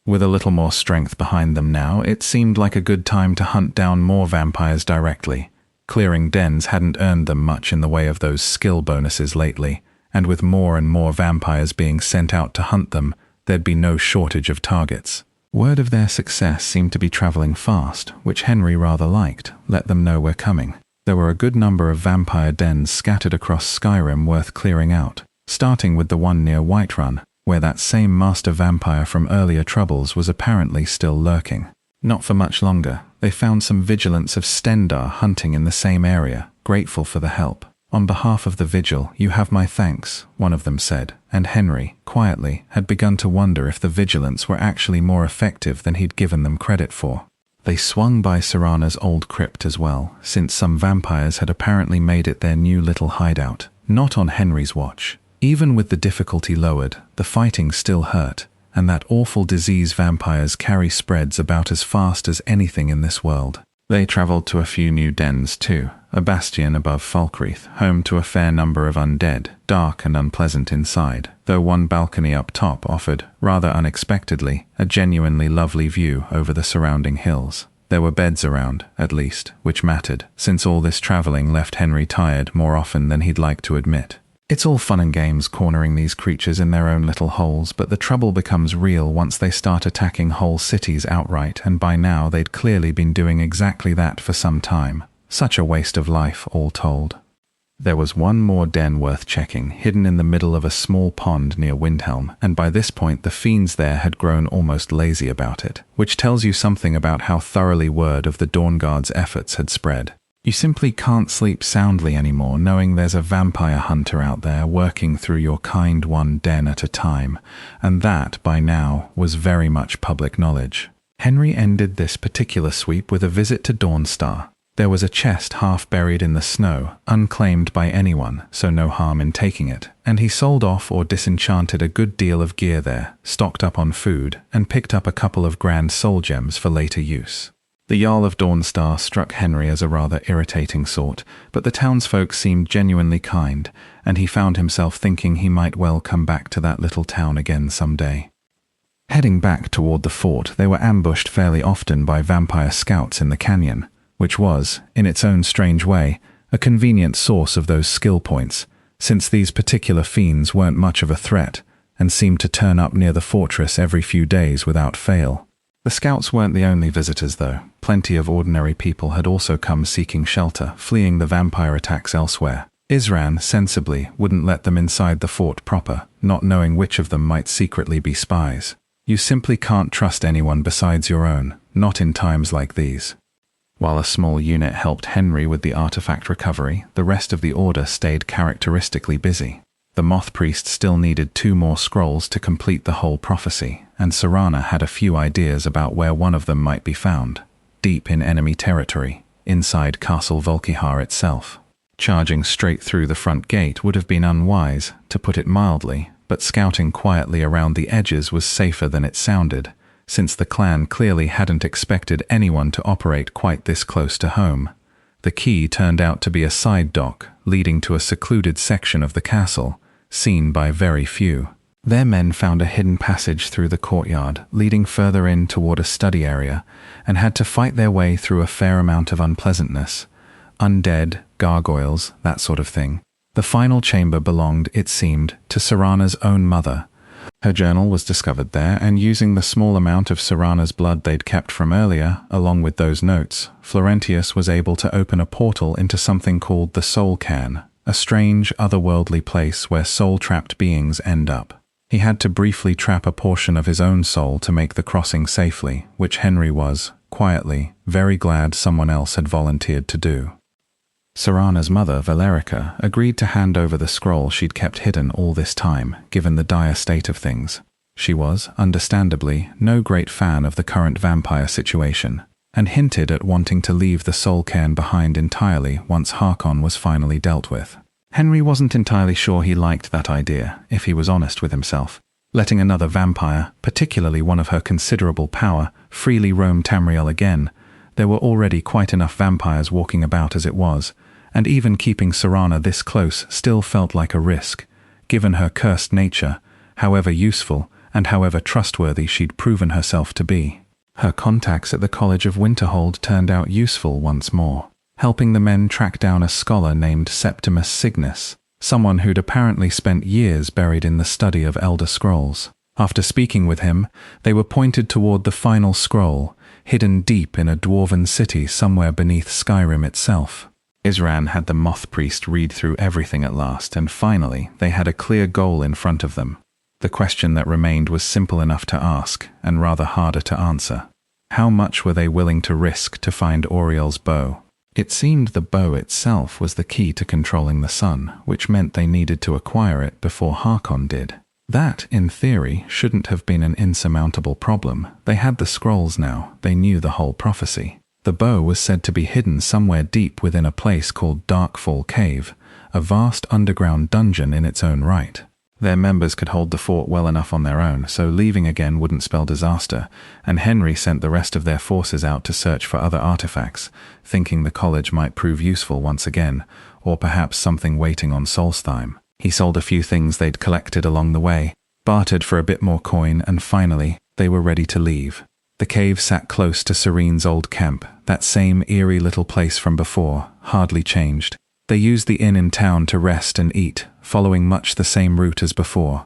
With a little more strength behind them now, it seemed like a good time to hunt down more vampires directly. Clearing dens hadn't earned them much in the way of those skill bonuses lately, and with more and more vampires being sent out to hunt them, there'd be no shortage of targets. Word of their success seemed to be traveling fast, which Henry rather liked. Let them know we're coming. There were a good number of vampire dens scattered across Skyrim worth clearing out, starting with the one near Whiterun, where that same master vampire from earlier troubles was apparently still lurking. Not for much longer, they found some vigilants of Stendar hunting in the same area, grateful for the help. On behalf of the vigil, you have my thanks, one of them said, and Henry, quietly, had begun to wonder if the vigilants were actually more effective than he'd given them credit for. They swung by Serana's old crypt as well, since some vampires had apparently made it their new little hideout, not on Henry's watch. Even with the difficulty lowered, the fighting still hurt, and that awful disease vampires carry spreads about as fast as anything in this world. They travelled to a few new dens too, a bastion above Falkreath, home to a fair number of undead, dark and unpleasant inside, though one balcony up top offered, rather unexpectedly, a genuinely lovely view over the surrounding hills. There were beds around, at least, which mattered, since all this travelling left Henry tired more often than he'd like to admit. It's all fun and games cornering these creatures in their own little holes, but the trouble becomes real once they start attacking whole cities outright, and by now they'd clearly been doing exactly that for some time. Such a waste of life, all told. There was one more den worth checking, hidden in the middle of a small pond near Windhelm, and by this point the fiends there had grown almost lazy about it, which tells you something about how thoroughly word of the Dawnguard's efforts had spread. You simply can't sleep soundly anymore knowing there's a vampire hunter out there working through your kind one den at a time, and that, by now, was very much public knowledge. Henry ended this particular sweep with a visit to Dawnstar. There was a chest half buried in the snow, unclaimed by anyone, so no harm in taking it, and he sold off or disenchanted a good deal of gear there, stocked up on food, and picked up a couple of grand soul gems for later use. The Jarl of Dawnstar struck Henry as a rather irritating sort, but the townsfolk seemed genuinely kind, and he found himself thinking he might well come back to that little town again someday. Heading back toward the fort, they were ambushed fairly often by vampire scouts in the canyon, which was, in its own strange way, a convenient source of those skill points, since these particular fiends weren't much of a threat, and seemed to turn up near the fortress every few days without fail. The scouts weren't the only visitors, though. Plenty of ordinary people had also come seeking shelter, fleeing the vampire attacks elsewhere. Isran, sensibly, wouldn't let them inside the fort proper, not knowing which of them might secretly be spies. You simply can't trust anyone besides your own, not in times like these. While a small unit helped Henry with the artifact recovery, the rest of the order stayed characteristically busy. The Moth Priest still needed 2 more scrolls to complete the whole prophecy, and Serana had a few ideas about where one of them might be found. Deep in enemy territory, inside Castle Volkihar itself. Charging straight through the front gate would have been unwise, to put it mildly, but scouting quietly around the edges was safer than it sounded, since the clan clearly hadn't expected anyone to operate quite this close to home. The key turned out to be a side dock, leading to a secluded section of the castle, seen by very few. Their men found a hidden passage through the courtyard, leading further in toward a study area, and had to fight their way through a fair amount of unpleasantness. Undead, gargoyles, that sort of thing. The final chamber belonged, it seemed, to Serana's own mother. Her journal was discovered there, and using the small amount of Serana's blood they'd kept from earlier, along with those notes, Florentius was able to open a portal into something called the Soul Cairn, a strange, otherworldly place where soul-trapped beings end up. He had to briefly trap a portion of his own soul to make the crossing safely, which Henry was, quietly, very glad someone else had volunteered to do. Serana's mother, Valerica, agreed to hand over the scroll she'd kept hidden all this time, given the dire state of things. She was, understandably, no great fan of the current vampire situation, and hinted at wanting to leave the soul cairn behind entirely once Harkon was finally dealt with. Henry wasn't entirely sure he liked that idea, if he was honest with himself. Letting another vampire, particularly one of her considerable power, freely roam Tamriel again. There were already quite enough vampires walking about as it was, and even keeping Serana this close still felt like a risk, given her cursed nature, however useful and however trustworthy she'd proven herself to be. Her contacts at the College of Winterhold turned out useful once more. helping the men track down a scholar named Septimus Cygnus, someone who'd apparently spent years buried in the study of Elder Scrolls. After speaking with him, they were pointed toward the final scroll, hidden deep in a dwarven city somewhere beneath Skyrim itself. Isran had the moth priest read through everything at last, and finally they had a clear goal in front of them. The question that remained was simple enough to ask, and rather harder to answer. How much were they willing to risk to find Auriel's bow? It seemed the bow itself was the key to controlling the sun, which meant they needed to acquire it before Harkon did. That, in theory, shouldn't have been an insurmountable problem. They had the scrolls now, they knew the whole prophecy. The bow was said to be hidden somewhere deep within a place called Darkfall Cave, a vast underground dungeon in its own right. Their members could hold the fort well enough on their own, so leaving again wouldn't spell disaster, and Henry sent the rest of their forces out to search for other artifacts, thinking the college might prove useful once again, or perhaps something waiting on Solstheim. He sold a few things they'd collected along the way, bartered for a bit more coin, and finally, they were ready to leave. The cave sat close to Serene's old camp, that same eerie little place from before, hardly changed. They used the inn in town to rest and eat, following much the same route as before.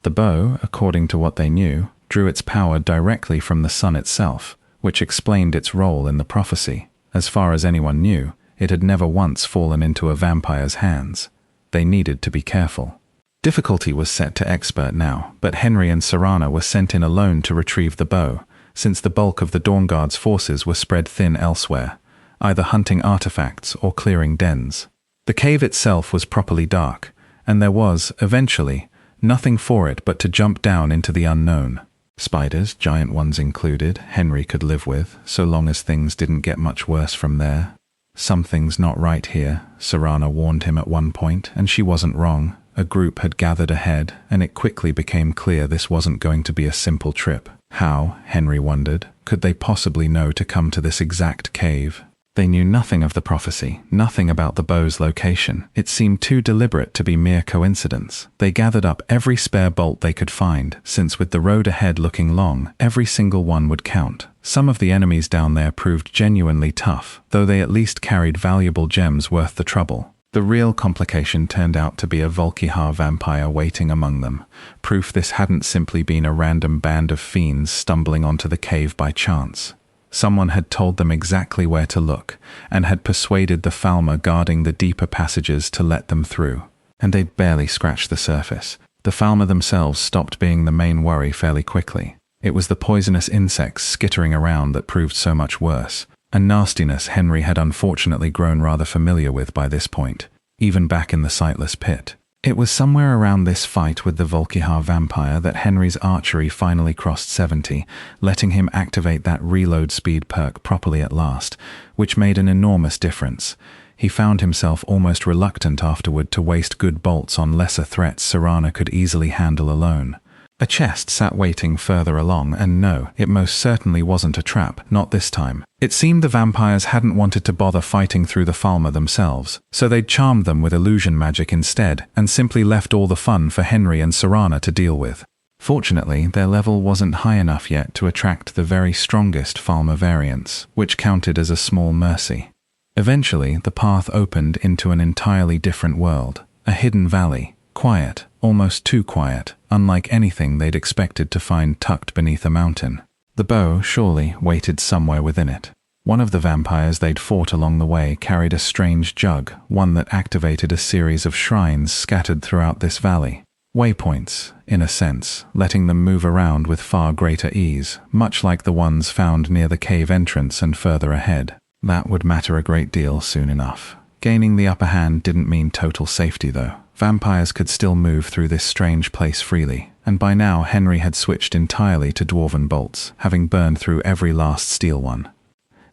The bow, according to what they knew, drew its power directly from the sun itself, which explained its role in the prophecy. As far as anyone knew, it had never once fallen into a vampire's hands. They needed to be careful. Difficulty was set to expert now, but Henry and Serana were sent in alone to retrieve the bow, since the bulk of the Dawnguard's forces were spread thin elsewhere, either hunting artifacts or clearing dens. The cave itself was properly dark, and there was, eventually, nothing for it but to jump down into the unknown. Spiders, giant ones included, Henry could live with, so long as things didn't get much worse from there. Something's not right here, Serana warned him at one point, and she wasn't wrong. A group had gathered ahead, and it quickly became clear this wasn't going to be a simple trip. How, Henry wondered, could they possibly know to come to this exact cave? They knew nothing of the prophecy, nothing about the bow's location. It seemed too deliberate to be mere coincidence. They gathered up every spare bolt they could find, since with the road ahead looking long, every single one would count. Some of the enemies down there proved genuinely tough, though they at least carried valuable gems worth the trouble. The real complication turned out to be a Volkihar vampire waiting among them, proof this hadn't simply been a random band of fiends stumbling onto the cave by chance. Someone had told them exactly where to look, and had persuaded the Falmer guarding the deeper passages to let them through. And they'd barely scratched the surface. The Falmer themselves stopped being the main worry fairly quickly. It was the poisonous insects skittering around that proved so much worse, a nastiness Henry had unfortunately grown rather familiar with by this point, even back in the Sightless Pit. It was somewhere around this fight with the Volkihar vampire that Henry's archery finally crossed 70, letting him activate that reload speed perk properly at last, which made an enormous difference. He found himself almost reluctant afterward to waste good bolts on lesser threats Serana could easily handle alone. A chest sat waiting further along, and no, it most certainly wasn't a trap, not this time. It seemed the vampires hadn't wanted to bother fighting through the Falmer themselves, so they'd charmed them with illusion magic instead, and simply left all the fun for Henry and Serana to deal with. Fortunately, their level wasn't high enough yet to attract the very strongest Falmer variants, which counted as a small mercy. Eventually, the path opened into an entirely different world, a hidden valley. Quiet, almost too quiet, unlike anything they'd expected to find tucked beneath a mountain. The bow, surely, waited somewhere within it. One of the vampires they'd fought along the way carried a strange jug, one that activated a series of shrines scattered throughout this valley. Waypoints, in a sense, letting them move around with far greater ease, much like the ones found near the cave entrance and further ahead. That would matter a great deal soon enough. Gaining the upper hand didn't mean total safety, though. Vampires could still move through this strange place freely, and by now Henry had switched entirely to dwarven bolts, having burned through every last steel one.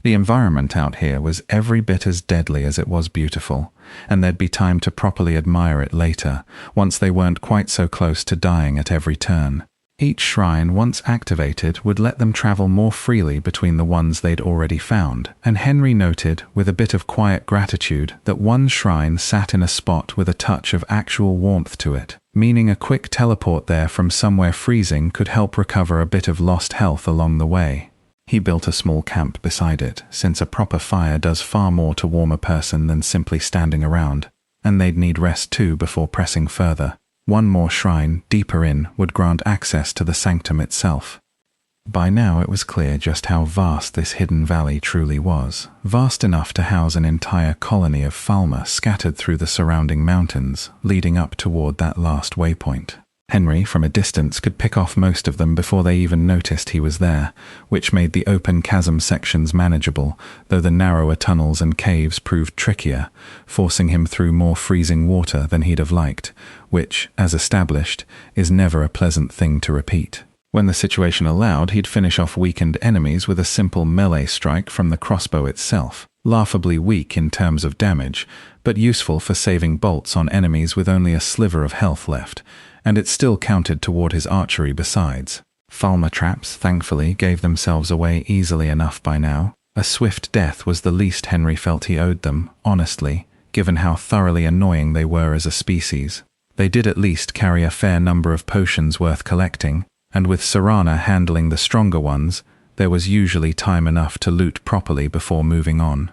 The environment out here was every bit as deadly as it was beautiful, and there'd be time to properly admire it later, once they weren't quite so close to dying at every turn. Each shrine, once activated, would let them travel more freely between the ones they'd already found, and Henry noted, with a bit of quiet gratitude, that one shrine sat in a spot with a touch of actual warmth to it, meaning a quick teleport there from somewhere freezing could help recover a bit of lost health along the way. He built a small camp beside it, since a proper fire does far more to warm a person than simply standing around, and they'd need rest too before pressing further. One more shrine, deeper in, would grant access to the sanctum itself. By now it was clear just how vast this hidden valley truly was, vast enough to house an entire colony of Falmer scattered through the surrounding mountains, leading up toward that last waypoint. Henry, from a distance, could pick off most of them before they even noticed he was there, which made the open chasm sections manageable, though the narrower tunnels and caves proved trickier, forcing him through more freezing water than he'd have liked, which, as established, is never a pleasant thing to repeat. When the situation allowed, he'd finish off weakened enemies with a simple melee strike from the crossbow itself, laughably weak in terms of damage, but useful for saving bolts on enemies with only a sliver of health left, and it still counted toward his archery besides. Falmer traps, thankfully, gave themselves away easily enough by now. A swift death was the least Henry felt he owed them, honestly, given how thoroughly annoying they were as a species. They did at least carry a fair number of potions worth collecting, and with Serana handling the stronger ones, there was usually time enough to loot properly before moving on.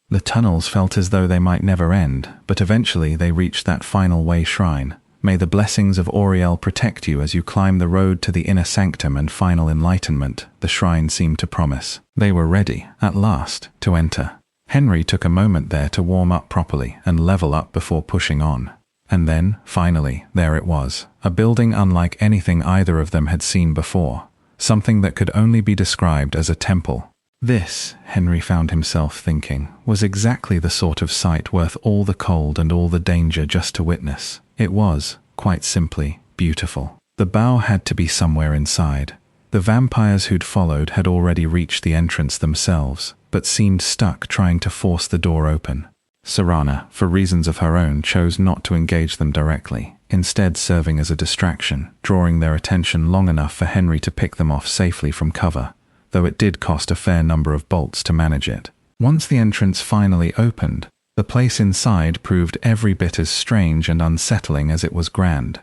The tunnels felt as though they might never end, but eventually they reached that final way shrine. May the blessings of Auriel protect you as you climb the road to the inner sanctum and final enlightenment, the shrine seemed to promise. They were ready, at last, to enter. Henry took a moment there to warm up properly and level up before pushing on. And then, finally, there it was, a building unlike anything either of them had seen before, something that could only be described as a temple. This, Henry found himself thinking, was exactly the sort of sight worth all the cold and all the danger just to witness. It was, quite simply, beautiful. The bow had to be somewhere inside. The vampires who'd followed had already reached the entrance themselves, but seemed stuck trying to force the door open. Serana, for reasons of her own, chose not to engage them directly, instead serving as a distraction, drawing their attention long enough for Henry to pick them off safely from cover, though it did cost a fair number of bolts to manage it. Once the entrance finally opened, the place inside proved every bit as strange and unsettling as it was grand.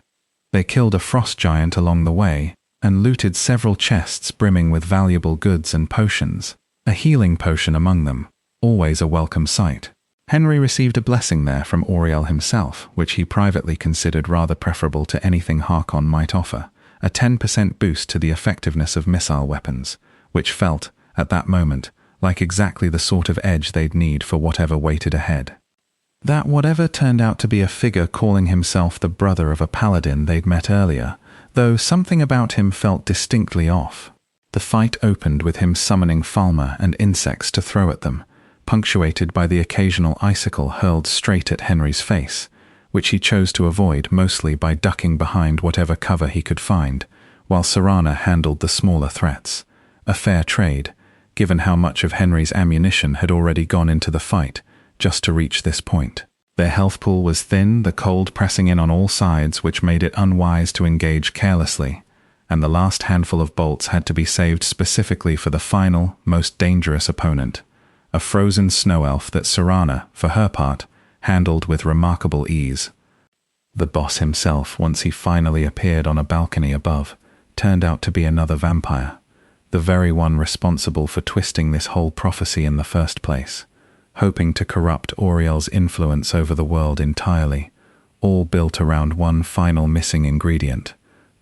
They killed a frost giant along the way, and looted several chests brimming with valuable goods and potions, a healing potion among them, always a welcome sight. Henry received a blessing there from Auriel himself, which he privately considered rather preferable to anything Harkon might offer, a 10% boost to the effectiveness of missile weapons, which felt, at that moment, like exactly the sort of edge they'd need for whatever waited ahead. That whatever turned out to be a figure calling himself the brother of a paladin they'd met earlier, though something about him felt distinctly off. The fight opened with him summoning Falmer and insects to throw at them, punctuated by the occasional icicle hurled straight at Henry's face, which he chose to avoid mostly by ducking behind whatever cover he could find, while Serana handled the smaller threats. A fair trade, given how much of Henry's ammunition had already gone into the fight, just to reach this point. Their health pool was thin, the cold pressing in on all sides, which made it unwise to engage carelessly, and the last handful of bolts had to be saved specifically for the final, most dangerous opponent, a frozen snow elf that Serana, for her part, handled with remarkable ease. The boss himself, once he finally appeared on a balcony above, turned out to be another vampire, the very one responsible for twisting this whole prophecy in the first place, hoping to corrupt Auriel's influence over the world entirely, all built around one final missing ingredient,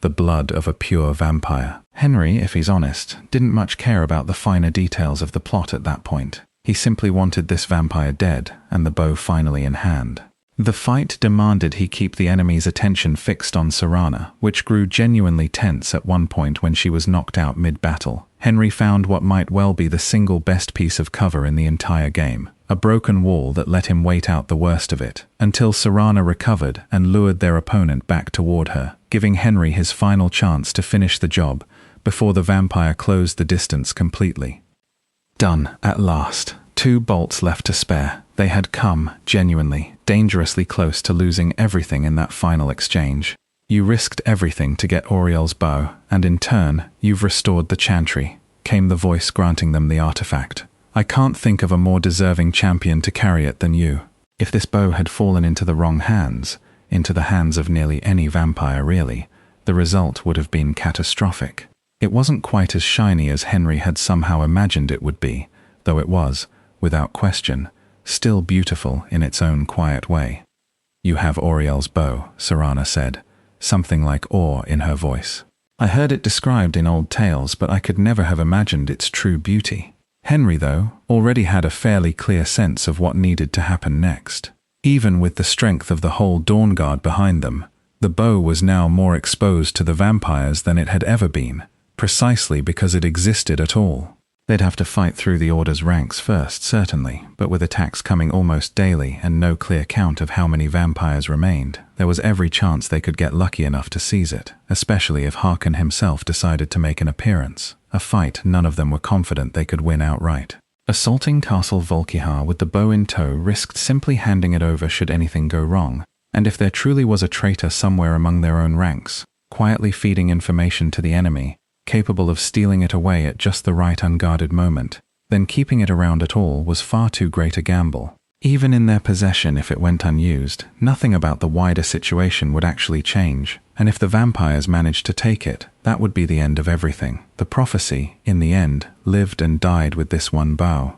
the blood of a pure vampire. Henry, if he's honest, didn't much care about the finer details of the plot at that point. He simply wanted this vampire dead, and the bow finally in hand. The fight demanded he keep the enemy's attention fixed on Serana, which grew genuinely tense at one point when she was knocked out mid-battle. Henry found what might well be the single best piece of cover in the entire game, a broken wall that let him wait out the worst of it, until Serana recovered and lured their opponent back toward her, giving Henry his final chance to finish the job before the vampire closed the distance completely. Done, at last. 2 bolts left to spare. They had come, genuinely, dangerously close to losing everything in that final exchange. You risked everything to get Auriel's bow, and in turn, you've restored the chantry, came the voice granting them the artifact. I can't think of a more deserving champion to carry it than you. If this bow had fallen into the wrong hands, into the hands of nearly any vampire really, the result would have been catastrophic. It wasn't quite as shiny as Henry had somehow imagined it would be, though it was, without question, still beautiful in its own quiet way. "You have Auriel's bow," Serana said, something like awe in her voice. "I heard it described in old tales, but I could never have imagined its true beauty." Henry, though, already had a fairly clear sense of what needed to happen next. Even with the strength of the whole Dawn Guard behind them, the bow was now more exposed to the vampires than it had ever been, precisely because it existed at all. They'd have to fight through the Order's ranks first, certainly, but with attacks coming almost daily and no clear count of how many vampires remained, there was every chance they could get lucky enough to seize it, especially if Harkon himself decided to make an appearance, a fight none of them were confident they could win outright. Assaulting Castle Volkihar with the bow in tow risked simply handing it over should anything go wrong, and if there truly was a traitor somewhere among their own ranks, quietly feeding information to the enemy, capable of stealing it away at just the right unguarded moment, then keeping it around at all was far too great a gamble. Even in their possession, if it went unused, nothing about the wider situation would actually change, and if the vampires managed to take it, that would be the end of everything. The prophecy, in the end, lived and died with this one bow.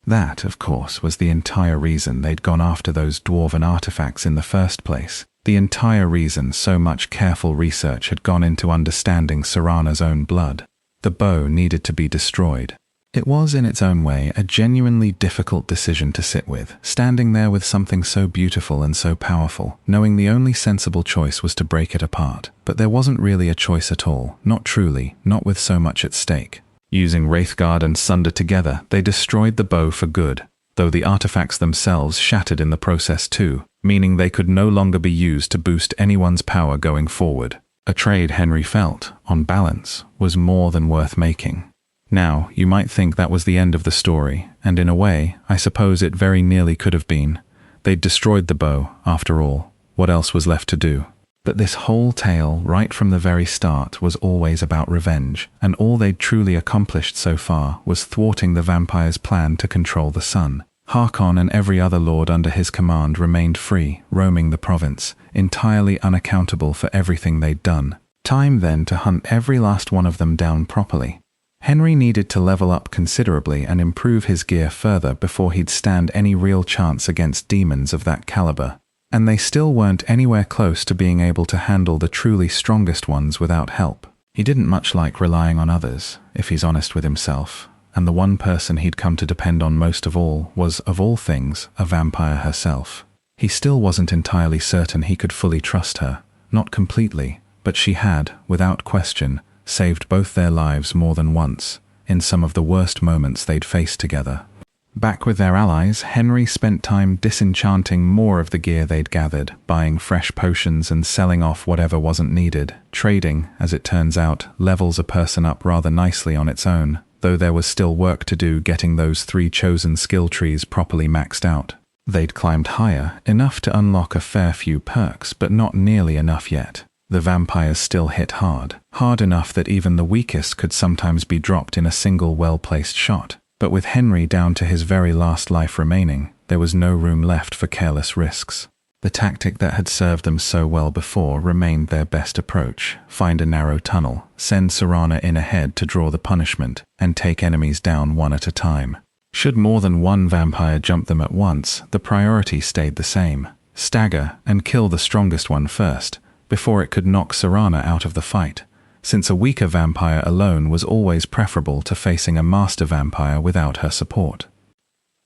That, of course, was the entire reason they'd gone after those dwarven artifacts in the first place. The entire reason so much careful research had gone into understanding Serana's own blood. The bow needed to be destroyed. It was, in its own way, a genuinely difficult decision to sit with, standing there with something so beautiful and so powerful, knowing the only sensible choice was to break it apart. But there wasn't really a choice at all, not truly, not with so much at stake. Using Wraithguard and Sunder together, they destroyed the bow for good, though the artifacts themselves shattered in the process too, meaning they could no longer be used to boost anyone's power going forward. A trade Henry felt, on balance, was more than worth making. Now, you might think that was the end of the story, and in a way, I suppose it very nearly could have been. They'd destroyed the bow, after all. What else was left to do? But this whole tale, right from the very start, was always about revenge, and all they'd truly accomplished so far was thwarting the vampire's plan to control the sun. Harkon and every other lord under his command remained free, roaming the province, entirely unaccountable for everything they'd done. Time then to hunt every last one of them down properly. Henry needed to level up considerably and improve his gear further before he'd stand any real chance against demons of that caliber. And they still weren't anywhere close to being able to handle the truly strongest ones without help. He didn't much like relying on others, if he's honest with himself, and the one person he'd come to depend on most of all was, of all things, a vampire herself. He still wasn't entirely certain he could fully trust her, not completely, but she had, without question, saved both their lives more than once, in some of the worst moments they'd faced together. Back with their allies, Henry spent time disenchanting more of the gear they'd gathered, buying fresh potions and selling off whatever wasn't needed. Trading, as it turns out, levels a person up rather nicely on its own, though there was still work to do getting those 3 chosen skill trees properly maxed out. They'd climbed higher, enough to unlock a fair few perks, but not nearly enough yet. The vampires still hit hard enough that even the weakest could sometimes be dropped in a single well-placed shot. But with Henry down to his very last life remaining, there was no room left for careless risks. The tactic that had served them so well before remained their best approach: find a narrow tunnel, send Serana in ahead to draw the punishment, and take enemies down one at a time. Should more than one vampire jump them at once, the priority stayed the same: stagger and kill the strongest one first, before it could knock Serana out of the fight, since a weaker vampire alone was always preferable to facing a master vampire without her support.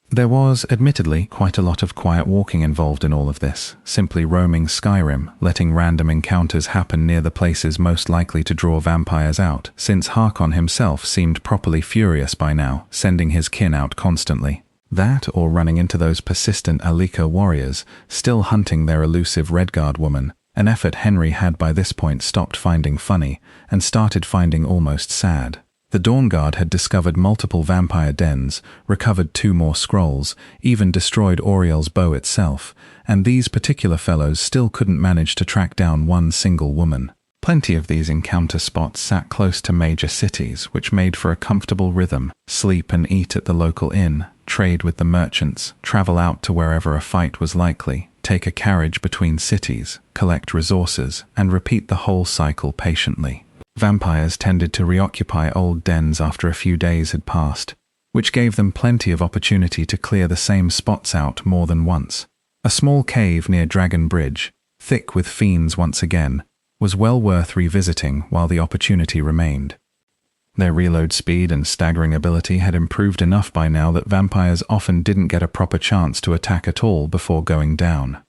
There was, admittedly, quite a lot of quiet walking involved in all of this, simply roaming Skyrim, letting random encounters happen near the places most likely to draw vampires out, since Harkon himself seemed properly furious by now, sending his kin out constantly. That, or running into those persistent Alika warriors, still hunting their elusive Redguard woman, an effort Henry had by this point stopped finding funny, and started finding almost sad. The Dawn Guard had discovered multiple vampire dens, recovered 2 more scrolls, even destroyed Auriel's bow itself, and these particular fellows still couldn't manage to track down one single woman. Plenty of these encounter spots sat close to major cities, which made for a comfortable rhythm: sleep and eat at the local inn, trade with the merchants, travel out to wherever a fight was likely, take a carriage between cities, collect resources, and repeat the whole cycle patiently. Vampires tended to reoccupy old dens after a few days had passed, which gave them plenty of opportunity to clear the same spots out more than once. A small cave near Dragon Bridge, thick with fiends once again, was well worth revisiting while the opportunity remained. Their reload speed and staggering ability had improved enough by now that vampires often didn't get a proper chance to attack at all before going down.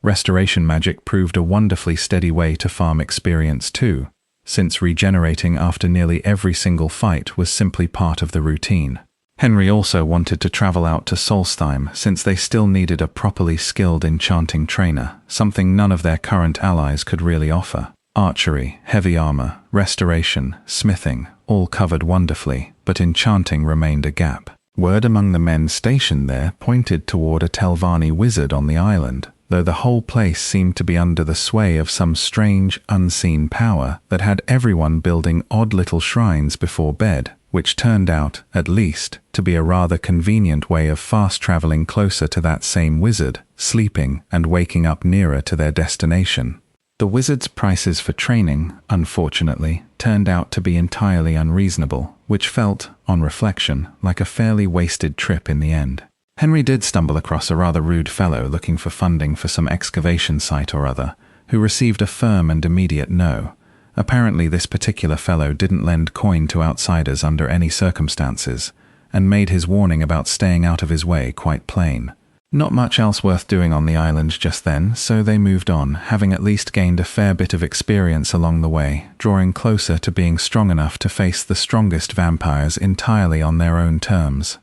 Restoration magic proved a wonderfully steady way to farm experience too, since regenerating after nearly every single fight was simply part of the routine. Henry also wanted to travel out to Solstheim since they still needed a properly skilled enchanting trainer, something none of their current allies could really offer. Archery, heavy armor, restoration, smithing, all covered wonderfully, but enchanting remained a gap. Word among the men stationed there pointed toward a Telvanni wizard on the island, though the whole place seemed to be under the sway of some strange, unseen power that had everyone building odd little shrines before bed, which turned out, at least, to be a rather convenient way of fast-traveling closer to that same wizard, sleeping and waking up nearer to their destination. The wizard's prices for training, unfortunately, turned out to be entirely unreasonable, which felt, on reflection, like a fairly wasted trip in the end. Henry did stumble across a rather rude fellow looking for funding for some excavation site or other, who received a firm and immediate no. Apparently this particular fellow didn't lend coin to outsiders under any circumstances, and made his warning about staying out of his way quite plain. Not much else worth doing on the island just then, so they moved on, having at least gained a fair bit of experience along the way, drawing closer to being strong enough to face the strongest vampires entirely on their own terms.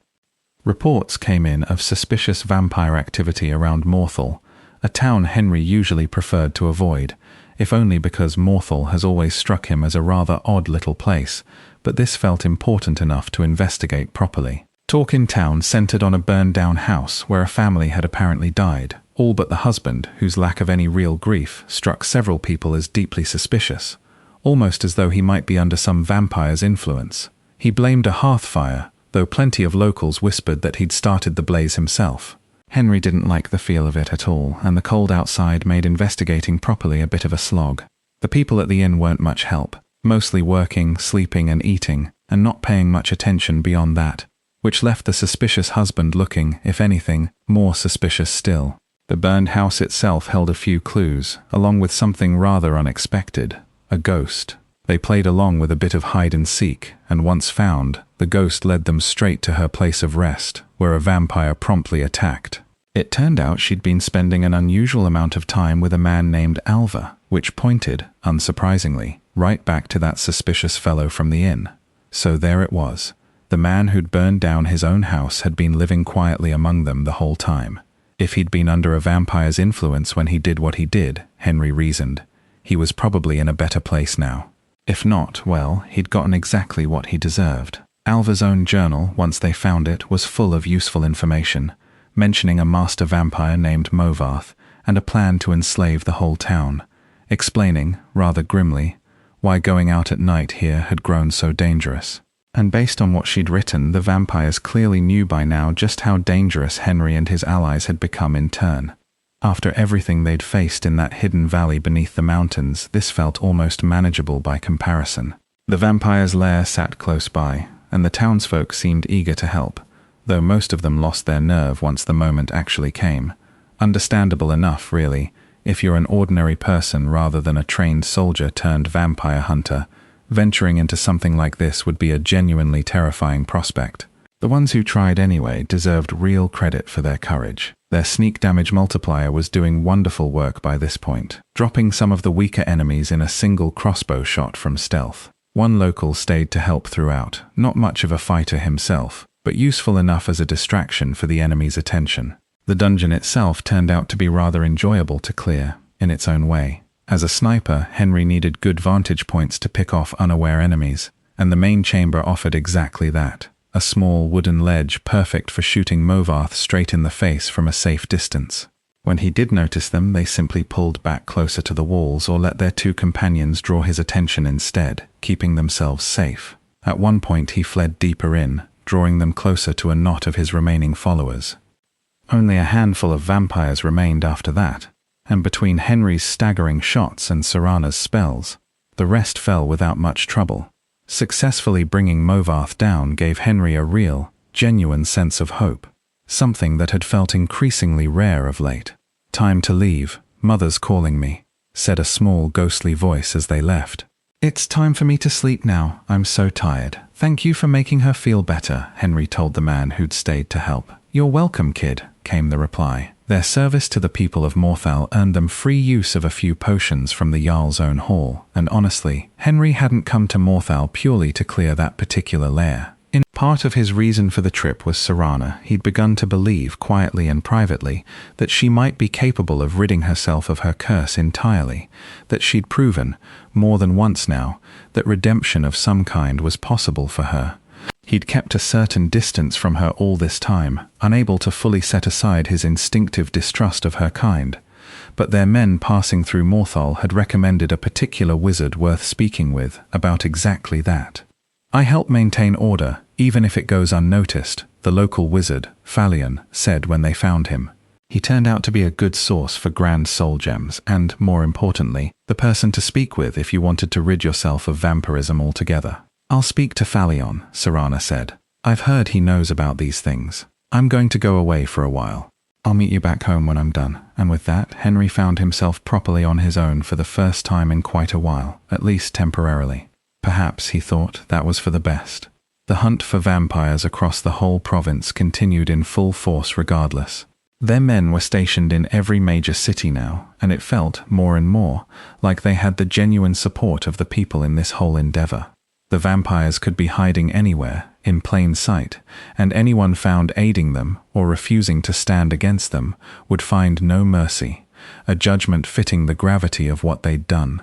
Reports came in of suspicious vampire activity around Morthal, a town Henry usually preferred to avoid, if only because Morthal has always struck him as a rather odd little place, but this felt important enough to investigate properly. Talk in town centered on a burned-down house where a family had apparently died, all but the husband, whose lack of any real grief struck several people as deeply suspicious, almost as though he might be under some vampire's influence. He blamed a hearth fire, though plenty of locals whispered that he'd started the blaze himself. Henry didn't like the feel of it at all, and the cold outside made investigating properly a bit of a slog. The people at the inn weren't much help, mostly working, sleeping and eating, and not paying much attention beyond that, which left the suspicious husband looking, if anything, more suspicious still. The burned house itself held a few clues, along with something rather unexpected, a ghost. They played along with a bit of hide and seek, and once found, the ghost led them straight to her place of rest, where a vampire promptly attacked. It turned out she'd been spending an unusual amount of time with a man named Alva, which pointed, unsurprisingly, right back to that suspicious fellow from the inn. So there it was. The man who'd burned down his own house had been living quietly among them the whole time. If he'd been under a vampire's influence when he did what he did, Henry reasoned, he was probably in a better place now. If not, well, he'd gotten exactly what he deserved. Alva's own journal, once they found it, was full of useful information, mentioning a master vampire named Movarth and a plan to enslave the whole town, explaining, rather grimly, why going out at night here had grown so dangerous. And based on what she'd written, the vampires clearly knew by now just how dangerous Henry and his allies had become in turn. After everything they'd faced in that hidden valley beneath the mountains, this felt almost manageable by comparison. The vampire's lair sat close by, and the townsfolk seemed eager to help, though most of them lost their nerve once the moment actually came. Understandable enough, really, if you're an ordinary person rather than a trained soldier turned vampire hunter. Venturing into something like this would be a genuinely terrifying prospect. The ones who tried anyway deserved real credit for their courage. Their sneak damage multiplier was doing wonderful work by this point, dropping some of the weaker enemies in a single crossbow shot from stealth. One local stayed to help throughout, not much of a fighter himself, but useful enough as a distraction for the enemy's attention. The dungeon itself turned out to be rather enjoyable to clear, in its own way. As a sniper, Henry needed good vantage points to pick off unaware enemies, and the main chamber offered exactly that. A small wooden ledge perfect for shooting Movarth straight in the face from a safe distance. When he did notice them, they simply pulled back closer to the walls or let their two companions draw his attention instead, keeping themselves safe. At one point he fled deeper in, drawing them closer to a knot of his remaining followers. Only a handful of vampires remained after that, and between Henry's staggering shots and Serana's spells, The rest fell without much trouble. Successfully bringing Movarth down gave Henry a real, genuine sense of hope, something that had felt increasingly rare of late. "Time to leave, Mother's calling me," said a small, ghostly voice as they left. "It's time for me to sleep now, I'm so tired." "Thank you for making her feel better," Henry told the man who'd stayed to help. "You're welcome, kid," came the reply. Their service to the people of Morthal earned them free use of a few potions from the Jarl's own hall, and honestly, Henry hadn't come to Morthal purely to clear that particular lair. In part of his reason for the trip was Serana. He'd begun to believe, quietly and privately, that she might be capable of ridding herself of her curse entirely, that she'd proven, more than once now, that redemption of some kind was possible for her. He'd kept a certain distance from her all this time, unable to fully set aside his instinctive distrust of her kind. But their men passing through Morthal had recommended a particular wizard worth speaking with about exactly that. "I help maintain order, even if it goes unnoticed," the local wizard, Phalion, said when they found him. He turned out to be a good source for grand soul gems and, more importantly, the person to speak with if you wanted to rid yourself of vampirism altogether. "I'll speak to Phalion," Serana said. "I've heard he knows about these things. I'm going to go away for a while. I'll meet you back home when I'm done." And with that, Henry found himself properly on his own for the first time in quite a while, at least temporarily. Perhaps, he thought, that was for the best. The hunt for vampires across the whole province continued in full force regardless. Their men were stationed in every major city now, and it felt, more and more, like they had the genuine support of the people in this whole endeavor. The vampires could be hiding anywhere, in plain sight, and anyone found aiding them or refusing to stand against them would find no mercy, a judgment fitting the gravity of what they'd done.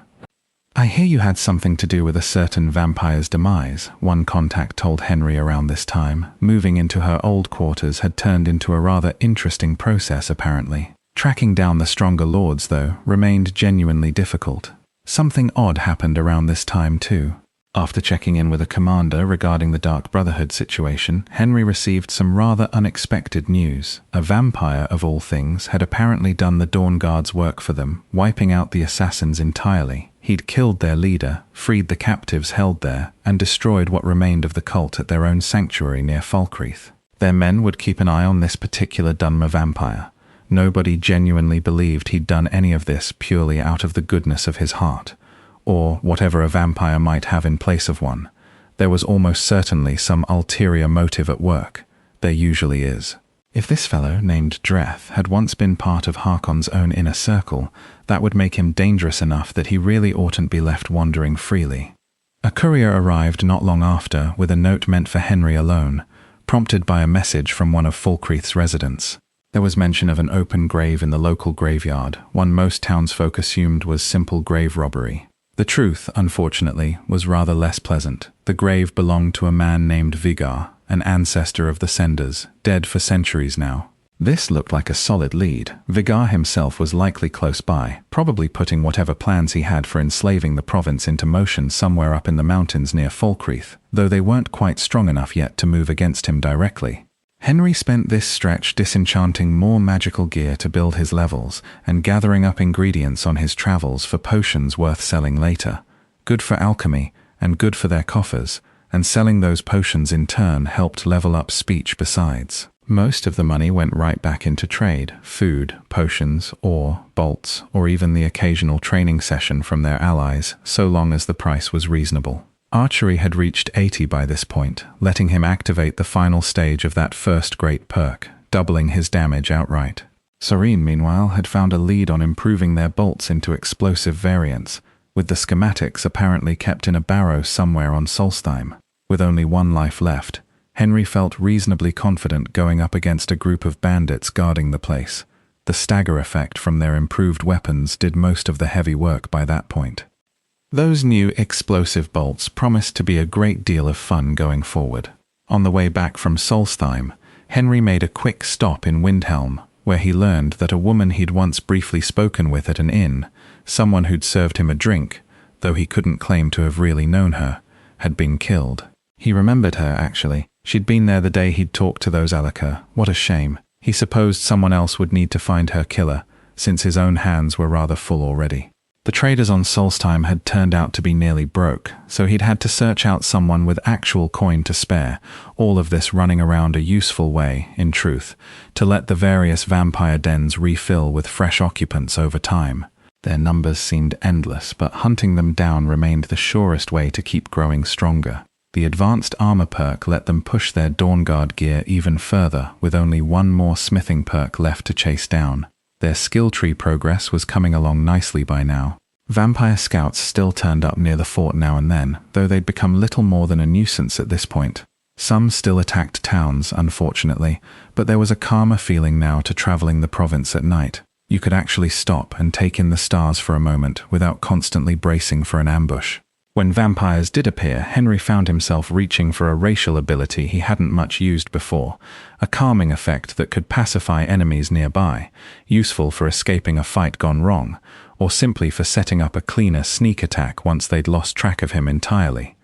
"I hear you had something to do with a certain vampire's demise," one contact told Henry around this time. Moving into her old quarters had turned into a rather interesting process, apparently. Tracking down the stronger lords, though, remained genuinely difficult. Something odd happened around this time, too. After checking in with a commander regarding the Dark Brotherhood situation, Henry received some rather unexpected news. A vampire, of all things, had apparently done the Dawn Guard's work for them, wiping out the assassins entirely. He'd killed their leader, freed the captives held there, and destroyed what remained of the cult at their own sanctuary near Falkreath. Their men would keep an eye on this particular Dunmer vampire. Nobody genuinely believed he'd done any of this purely out of the goodness of his heart, or whatever a vampire might have in place of one. There was almost certainly some ulterior motive at work. There usually is. If this fellow, named Dreth, had once been part of Harkon's own inner circle, that would make him dangerous enough that he really oughtn't be left wandering freely. A courier arrived not long after with a note meant for Henry alone, prompted by a message from one of Falkreath's residents. There was mention of an open grave in the local graveyard, one most townsfolk assumed was simple grave robbery. The truth, unfortunately, was rather less pleasant. The grave belonged to a man named Vigar, an ancestor of the Senders, dead for centuries now. This looked like a solid lead. Vigar himself was likely close by, probably putting whatever plans he had for enslaving the province into motion somewhere up in the mountains near Falkreath, though they weren't quite strong enough yet to move against him directly. Henry spent this stretch disenchanting more magical gear to build his levels and gathering up ingredients on his travels for potions worth selling later. Good for alchemy and good for their coffers, and selling those potions in turn helped level up speech besides. Most of the money went right back into trade, food, potions, ore, bolts, or even the occasional training session from their allies, so long as the price was reasonable. Archery had reached 80 by this point, letting him activate the final stage of that first great perk, doubling his damage outright. Serene, meanwhile, had found a lead on improving their bolts into explosive variants, with the schematics apparently kept in a barrow somewhere on Solstheim. With only one life left, Henry felt reasonably confident going up against a group of bandits guarding the place. The stagger effect from their improved weapons did most of the heavy work by that point. Those new explosive bolts promised to be a great deal of fun going forward. On the way back from Solstheim, Henry made a quick stop in Windhelm, where he learned that a woman he'd once briefly spoken with at an inn, someone who'd served him a drink, though he couldn't claim to have really known her, had been killed. He remembered her, actually. She'd been there the day he'd talked to those Alaka. What a shame. He supposed someone else would need to find her killer, since his own hands were rather full already. The traders on Solstheim had turned out to be nearly broke, so he'd had to search out someone with actual coin to spare, all of this running around a useful way, in truth, to let the various vampire dens refill with fresh occupants over time. Their numbers seemed endless, but hunting them down remained the surest way to keep growing stronger. The advanced armor perk let them push their Dawnguard gear even further, with only one more smithing perk left to chase down. Their skill tree progress was coming along nicely by now. Vampire scouts still turned up near the fort now and then, though they'd become little more than a nuisance at this point. Some still attacked towns, unfortunately, but there was a calmer feeling now to traveling the province at night. You could actually stop and take in the stars for a moment without constantly bracing for an ambush. When vampires did appear, Henry found himself reaching for a racial ability he hadn't much used before, a calming effect that could pacify enemies nearby, useful for escaping a fight gone wrong, or simply for setting up a cleaner sneak attack once they'd lost track of him entirely.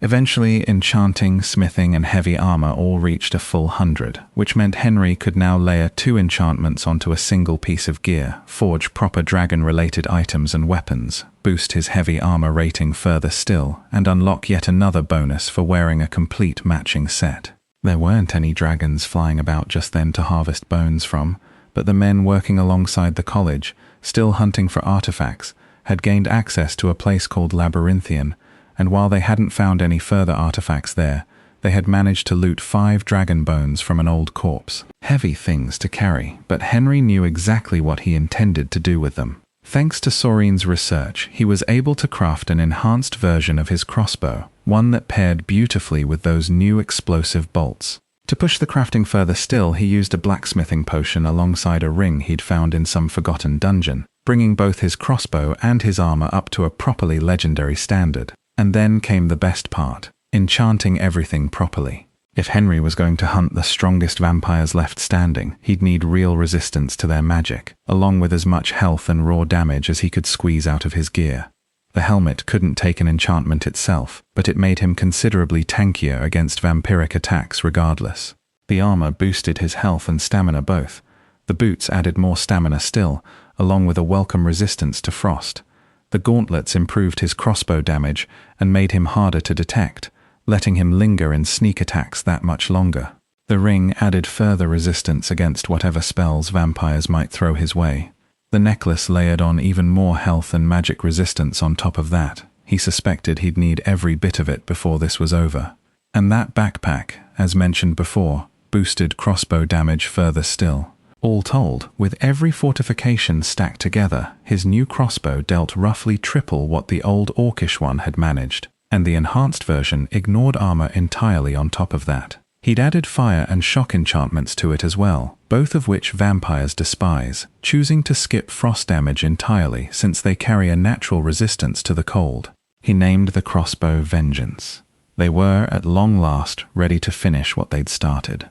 Eventually, enchanting, smithing, and heavy armor all reached a full 100, which meant Henry could now layer 2 enchantments onto a single piece of gear, forge proper dragon-related items and weapons, boost his heavy armor rating further still, and unlock yet another bonus for wearing a complete matching set. There weren't any dragons flying about just then to harvest bones from, but the men working alongside the college, still hunting for artifacts, had gained access to a place called Labyrinthian, and while they hadn't found any further artifacts there, they had managed to loot 5 dragon bones from an old corpse. Heavy things to carry, but Henry knew exactly what he intended to do with them. Thanks to Sorin's research, he was able to craft an enhanced version of his crossbow, one that paired beautifully with those new explosive bolts. To push the crafting further still, he used a blacksmithing potion alongside a ring he'd found in some forgotten dungeon, bringing both his crossbow and his armor up to a properly legendary standard. And then came the best part, enchanting everything properly. If Henry was going to hunt the strongest vampires left standing, he'd need real resistance to their magic, along with as much health and raw damage as he could squeeze out of his gear. The helmet couldn't take an enchantment itself, but it made him considerably tankier against vampiric attacks regardless. The armor boosted his health and stamina both. The boots added more stamina still, along with a welcome resistance to frost. The gauntlets improved his crossbow damage and made him harder to detect, letting him linger in sneak attacks that much longer. The ring added further resistance against whatever spells vampires might throw his way. The necklace layered on even more health and magic resistance on top of that. He suspected he'd need every bit of it before this was over. And that backpack, as mentioned before, boosted crossbow damage further still. All told, with every fortification stacked together, his new crossbow dealt roughly triple what the old orcish one had managed, and the enhanced version ignored armor entirely on top of that. He'd added fire and shock enchantments to it as well, both of which vampires despise, choosing to skip frost damage entirely since they carry a natural resistance to the cold. He named the crossbow Vengeance. They were, at long last, ready to finish what they'd started.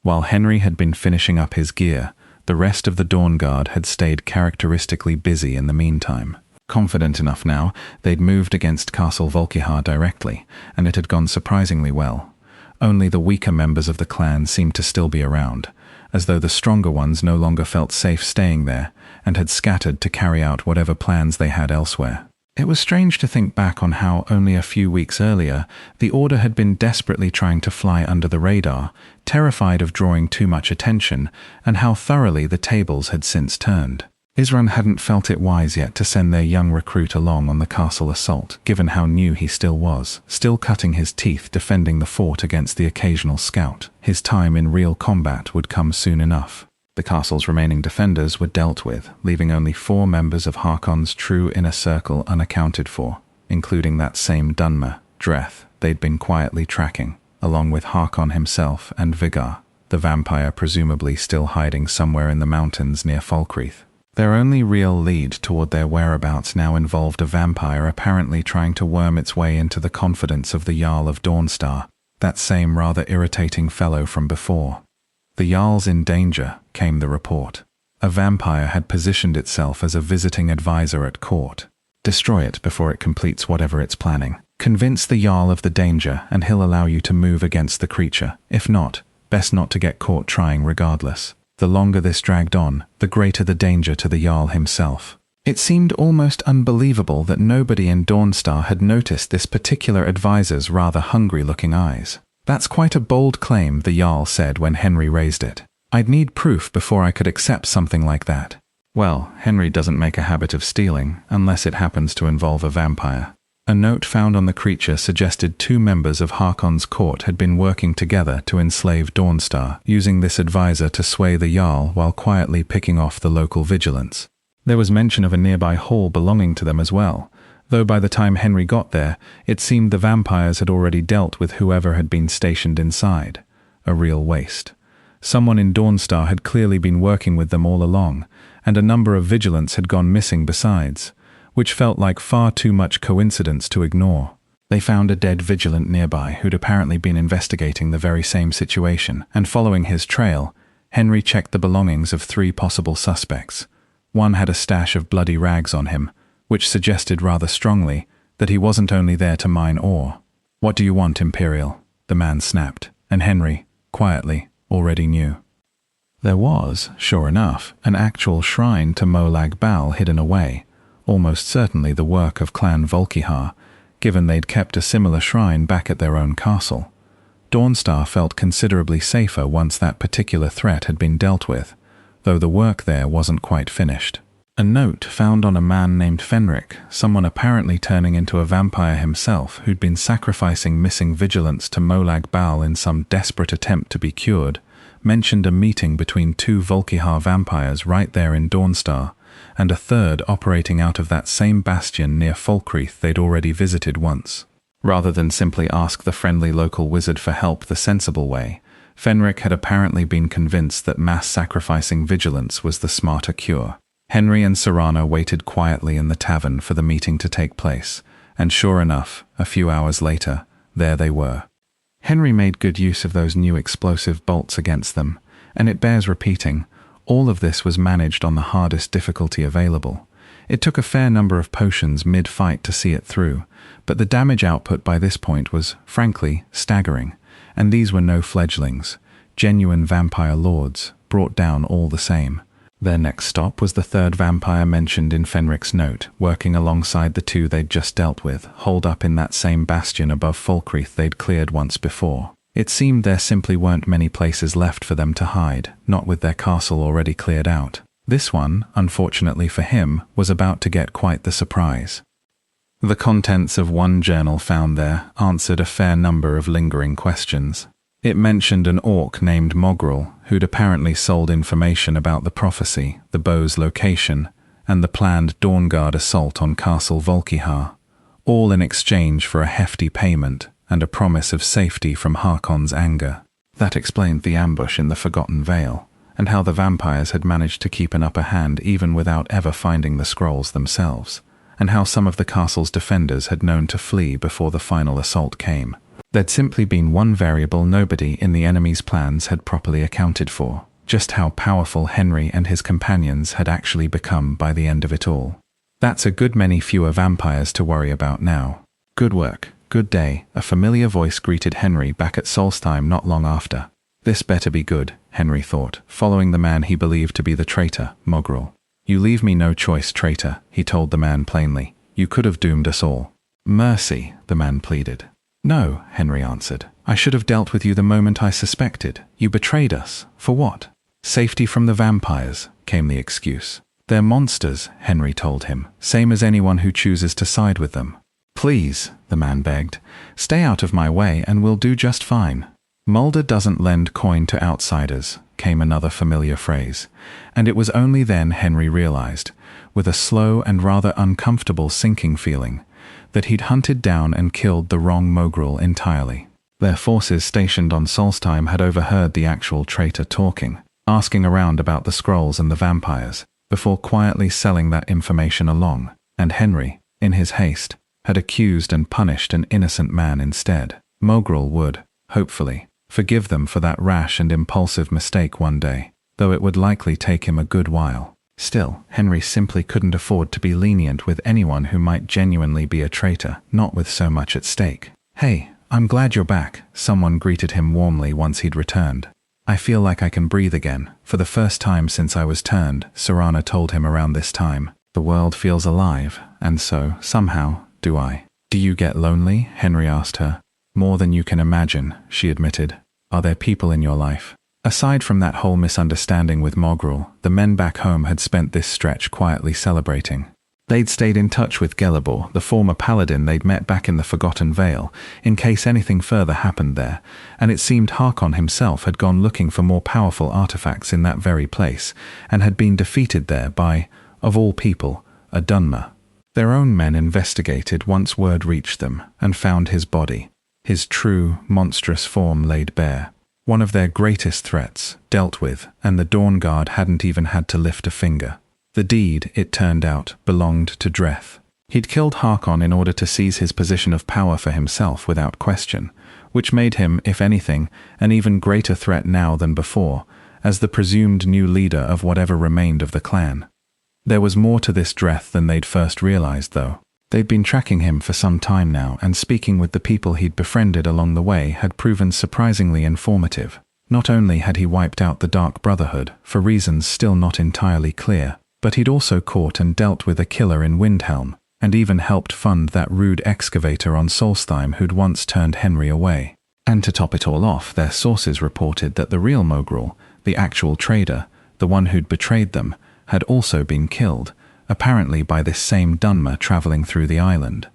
While Henry had been finishing up his gear, the rest of the Dawnguard had stayed characteristically busy in the meantime. Confident enough now, they'd moved against Castle Volkihar directly, and it had gone surprisingly well. Only the weaker members of the clan seemed to still be around, as though the stronger ones no longer felt safe staying there, and had scattered to carry out whatever plans they had elsewhere. It was strange to think back on how, only a few weeks earlier, the Order had been desperately trying to fly under the radar, terrified of drawing too much attention, and how thoroughly the tables had since turned. Isran hadn't felt it wise yet to send their young recruit along on the castle assault, given how new he still was, still cutting his teeth defending the fort against the occasional scout. His time in real combat would come soon enough. The castle's remaining defenders were dealt with, leaving only 4 members of Harkon's true inner circle unaccounted for, including that same Dunmer, Dreth, they'd been quietly tracking, along with Harkon himself and Vigar, the vampire presumably still hiding somewhere in the mountains near Falkreath. Their only real lead toward their whereabouts now involved a vampire apparently trying to worm its way into the confidence of the Jarl of Dawnstar, that same rather irritating fellow from before. The Jarl's in danger, came the report. A vampire had positioned itself as a visiting advisor at court. Destroy it before it completes whatever it's planning. Convince the Jarl of the danger and he'll allow you to move against the creature. If not, best not to get caught trying regardless. The longer this dragged on, the greater the danger to the Jarl himself. It seemed almost unbelievable that nobody in Dawnstar had noticed this particular advisor's rather hungry-looking eyes. "That's quite a bold claim," the Jarl said when Henry raised it. "I'd need proof before I could accept something like that." Well, Henry doesn't make a habit of stealing, unless it happens to involve a vampire. A note found on the creature suggested 2 members of Harkon's court had been working together to enslave Dawnstar, using this advisor to sway the Jarl while quietly picking off the local vigilance. There was mention of a nearby hall belonging to them as well, though by the time Henry got there, it seemed the vampires had already dealt with whoever had been stationed inside. A real waste. Someone in Dawnstar had clearly been working with them all along, and a number of vigilants had gone missing besides, which felt like far too much coincidence to ignore. They found a dead vigilant nearby who'd apparently been investigating the very same situation, and following his trail, Henry checked the belongings of 3 possible suspects. One had a stash of bloody rags on him, which suggested rather strongly that he wasn't only there to mine ore. "What do you want, Imperial?" the man snapped, and Henry, quietly, already knew. There was, sure enough, an actual shrine to Molag Bal hidden away, almost certainly the work of Clan Volkihar, given they'd kept a similar shrine back at their own castle. Dawnstar felt considerably safer once that particular threat had been dealt with, though the work there wasn't quite finished. A note found on a man named Fenric, someone apparently turning into a vampire himself who'd been sacrificing missing vigilants to Molag Bal in some desperate attempt to be cured, mentioned a meeting between 2 Volkihar vampires right there in Dawnstar, and a third operating out of that same bastion near Falkreath they'd already visited once. Rather than simply ask the friendly local wizard for help the sensible way, Fenric had apparently been convinced that mass-sacrificing vigilance was the smarter cure. Henry and Serana waited quietly in the tavern for the meeting to take place, and sure enough, a few hours later, there they were. Henry made good use of those new explosive bolts against them, and it bears repeating, all of this was managed on the hardest difficulty available. It took a fair number of potions mid-fight to see it through, but the damage output by this point was, frankly, staggering, and these were no fledglings, genuine vampire lords, brought down all the same. Their next stop was the 3rd vampire mentioned in Fenric's note, working alongside the 2 they'd just dealt with, holed up in that same bastion above Falkreath they'd cleared once before. It seemed there simply weren't many places left for them to hide, not with their castle already cleared out. This one, unfortunately for him, was about to get quite the surprise. The contents of one journal found there answered a fair number of lingering questions. It mentioned an orc named Mogrel, who'd apparently sold information about the prophecy, the bow's location, and the planned Dawnguard assault on Castle Volkihar, all in exchange for a hefty payment and a promise of safety from Harkon's anger. That explained the ambush in the Forgotten Vale, and how the vampires had managed to keep an upper hand even without ever finding the scrolls themselves, and how some of the castle's defenders had known to flee before the final assault came. There'd simply been one variable nobody in the enemy's plans had properly accounted for, just how powerful Henry and his companions had actually become by the end of it all. That's a good many fewer vampires to worry about now. Good work, good day, a familiar voice greeted Henry back at Solstheim not long after. This better be good, Henry thought, following the man he believed to be the traitor, Mogrel. You leave me no choice, traitor, he told the man plainly. You could have doomed us all. Mercy, the man pleaded. No, Henry answered. I should have dealt with you the moment I suspected. You betrayed us. For what? Safety from the vampires, came the excuse. They're monsters, Henry told him, same as anyone who chooses to side with them. Please, the man begged, stay out of my way and we'll do just fine. Mulder doesn't lend coin to outsiders, came another familiar phrase, and it was only then Henry realized, with a slow and rather uncomfortable sinking feeling, that he'd hunted down and killed the wrong Mogrel entirely. Their forces stationed on Solstheim had overheard the actual traitor talking, asking around about the scrolls and the vampires, before quietly selling that information along, and Henry, in his haste, had accused and punished an innocent man instead. Mogrel would, hopefully, forgive them for that rash and impulsive mistake one day, though it would likely take him a good while. Still, Henry simply couldn't afford to be lenient with anyone who might genuinely be a traitor, not with so much at stake. Hey, I'm glad you're back, someone greeted him warmly once he'd returned. I feel like I can breathe again, for the first time since I was turned, Serana told him around this time. The world feels alive, and so, somehow, do I. Do you get lonely? Henry asked her. More than you can imagine, she admitted. Are there people in your life? Aside from that whole misunderstanding with Mogrul, the men back home had spent this stretch quietly celebrating. They'd stayed in touch with Gelibor, the former paladin they'd met back in the Forgotten Vale, in case anything further happened there, and it seemed Harkon himself had gone looking for more powerful artifacts in that very place, and had been defeated there by, of all people, a Dunmer. Their own men investigated once word reached them, and found his body, his true, monstrous form laid bare. One of their greatest threats, dealt with, and the Dawn Guard hadn't even had to lift a finger. The deed, it turned out, belonged to Dreth. He'd killed Harkon in order to seize his position of power for himself without question, which made him, if anything, an even greater threat now than before, as the presumed new leader of whatever remained of the clan. There was more to this Dreth than they'd first realized, though. They'd been tracking him for some time now, and speaking with the people he'd befriended along the way had proven surprisingly informative. Not only had he wiped out the Dark Brotherhood, for reasons still not entirely clear, but he'd also caught and dealt with a killer in Windhelm, and even helped fund that rude excavator on Solstheim who'd once turned Henry away. And to top it all off, their sources reported that the real Mogrul, the actual trader, the one who'd betrayed them, had also been killed, apparently by this same Dunmer traveling through the island.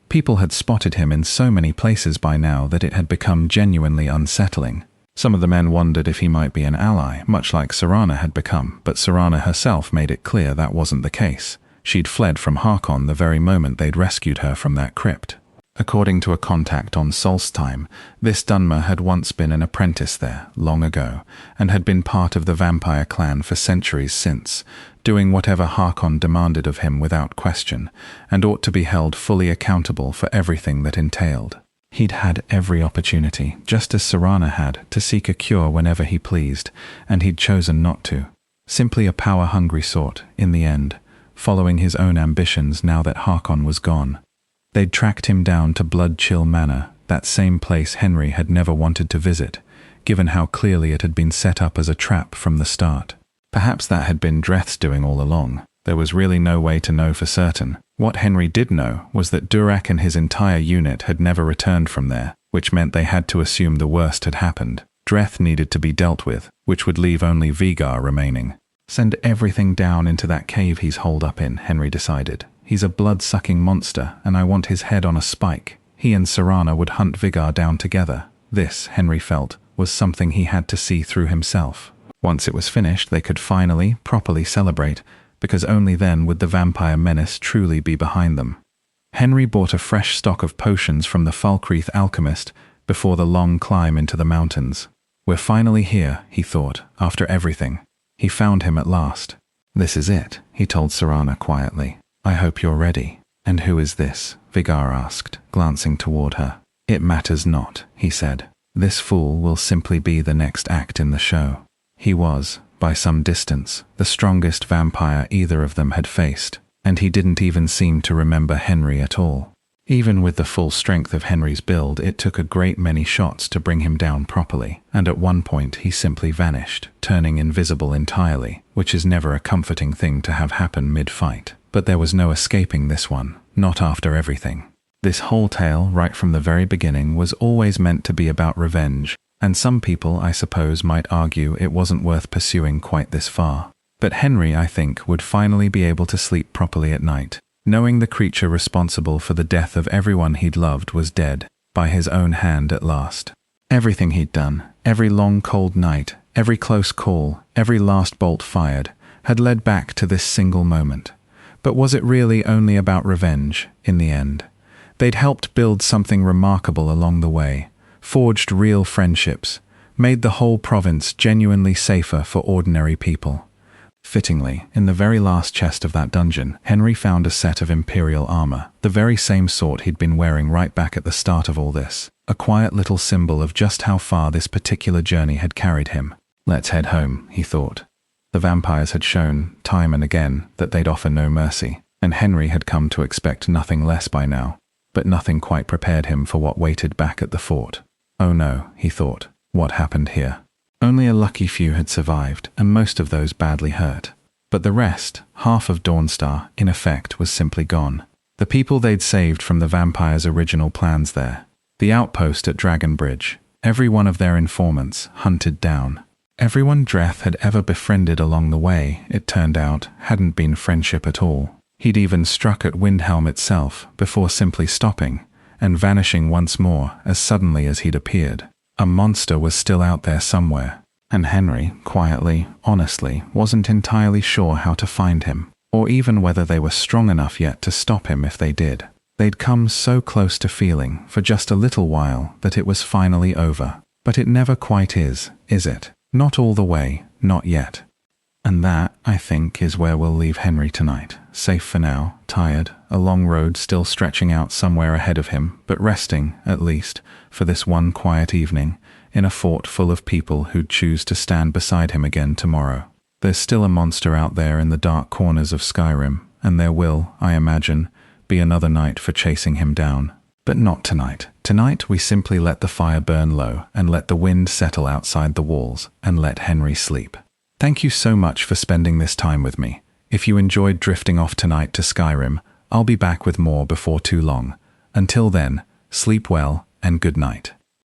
People had spotted him in so many places by now that it had become genuinely unsettling. Some of the men wondered if he might be an ally, much like Serana had become, but Serana herself made it clear that wasn't the case. She'd fled from Harkon the very moment they'd rescued her from that crypt. According to a contact on Solstheim, this Dunmer had once been an apprentice there, long ago, and had been part of the vampire clan for centuries since, doing whatever Harkon demanded of him without question, and ought to be held fully accountable for everything that entailed. He'd had every opportunity, just as Serana had, to seek a cure whenever he pleased, and he'd chosen not to. Simply a power-hungry sort, in the end, following his own ambitions now that Harkon was gone. They'd tracked him down to Bloodchill Manor, that same place Henry had never wanted to visit, given how clearly it had been set up as a trap from the start. Perhaps that had been Dreth's doing all along. There was really no way to know for certain. What Henry did know was that Durak and his entire unit had never returned from there, which meant they had to assume the worst had happened. Dreth needed to be dealt with, which would leave only Vigar remaining. Send everything down into that cave he's holed up in, Henry decided. He's a blood-sucking monster, and I want his head on a spike. He and Serana would hunt Vigar down together. This, Henry felt, was something he had to see through himself. Once it was finished, they could finally, properly celebrate, because only then would the vampire menace truly be behind them. Henry bought a fresh stock of potions from the Falkreath alchemist before the long climb into the mountains. We're finally here, he thought, after everything. He found him at last. This is it, he told Serana quietly. I hope you're ready. And who is this? Vigar asked, glancing toward her. It matters not, he said. This fool will simply be the next act in the show. He was, by some distance, the strongest vampire either of them had faced, and he didn't even seem to remember Henry at all. Even with the full strength of Henry's build, it took a great many shots to bring him down properly, and at one point he simply vanished, turning invisible entirely, which is never a comforting thing to have happen mid-fight. But there was no escaping this one, not after everything. This whole tale, right from the very beginning, was always meant to be about revenge, and some people, I suppose, might argue it wasn't worth pursuing quite this far. But Henry, I think, would finally be able to sleep properly at night, knowing the creature responsible for the death of everyone he'd loved was dead, by his own hand at last. Everything he'd done, every long cold night, every close call, every last bolt fired, had led back to this single moment. But was it really only about revenge, in the end? They'd helped build something remarkable along the way, forged real friendships, made the whole province genuinely safer for ordinary people. Fittingly, in the very last chest of that dungeon, Henry found a set of Imperial armor, the very same sort he'd been wearing right back at the start of all this, a quiet little symbol of just how far this particular journey had carried him. Let's head home, he thought. The vampires had shown, time and again, that they'd offer no mercy, and Henry had come to expect nothing less by now, but nothing quite prepared him for what waited back at the fort. Oh no, he thought, what happened here? Only a lucky few had survived, and most of those badly hurt. But the rest, half of Dawnstar, in effect, was simply gone. The people they'd saved from the vampire's original plans there. The outpost at Dragon Bridge. Every one of their informants hunted down. Everyone Dreth had ever befriended along the way, it turned out, hadn't been friendship at all. He'd even struck at Windhelm itself, before simply stopping, and vanishing once more as suddenly as he'd appeared. A monster was still out there somewhere, and Henry, quietly, honestly, wasn't entirely sure how to find him, or even whether they were strong enough yet to stop him if they did. They'd come so close to feeling, for just a little while, that it was finally over. But it never quite is it? Not all the way, not yet. And that, I think, is where we'll leave Henry tonight. Safe for now, tired, a long road still stretching out somewhere ahead of him, but resting, at least, for this one quiet evening, in a fort full of people who'd choose to stand beside him again tomorrow. There's still a monster out there in the dark corners of Skyrim, and there will, I imagine, be another night for chasing him down. But not tonight. Tonight we simply let the fire burn low, and let the wind settle outside the walls, and let Henry sleep. Thank you so much for spending this time with me. If you enjoyed drifting off tonight to Skyrim, I'll be back with more before too long. Until then, sleep well and good night.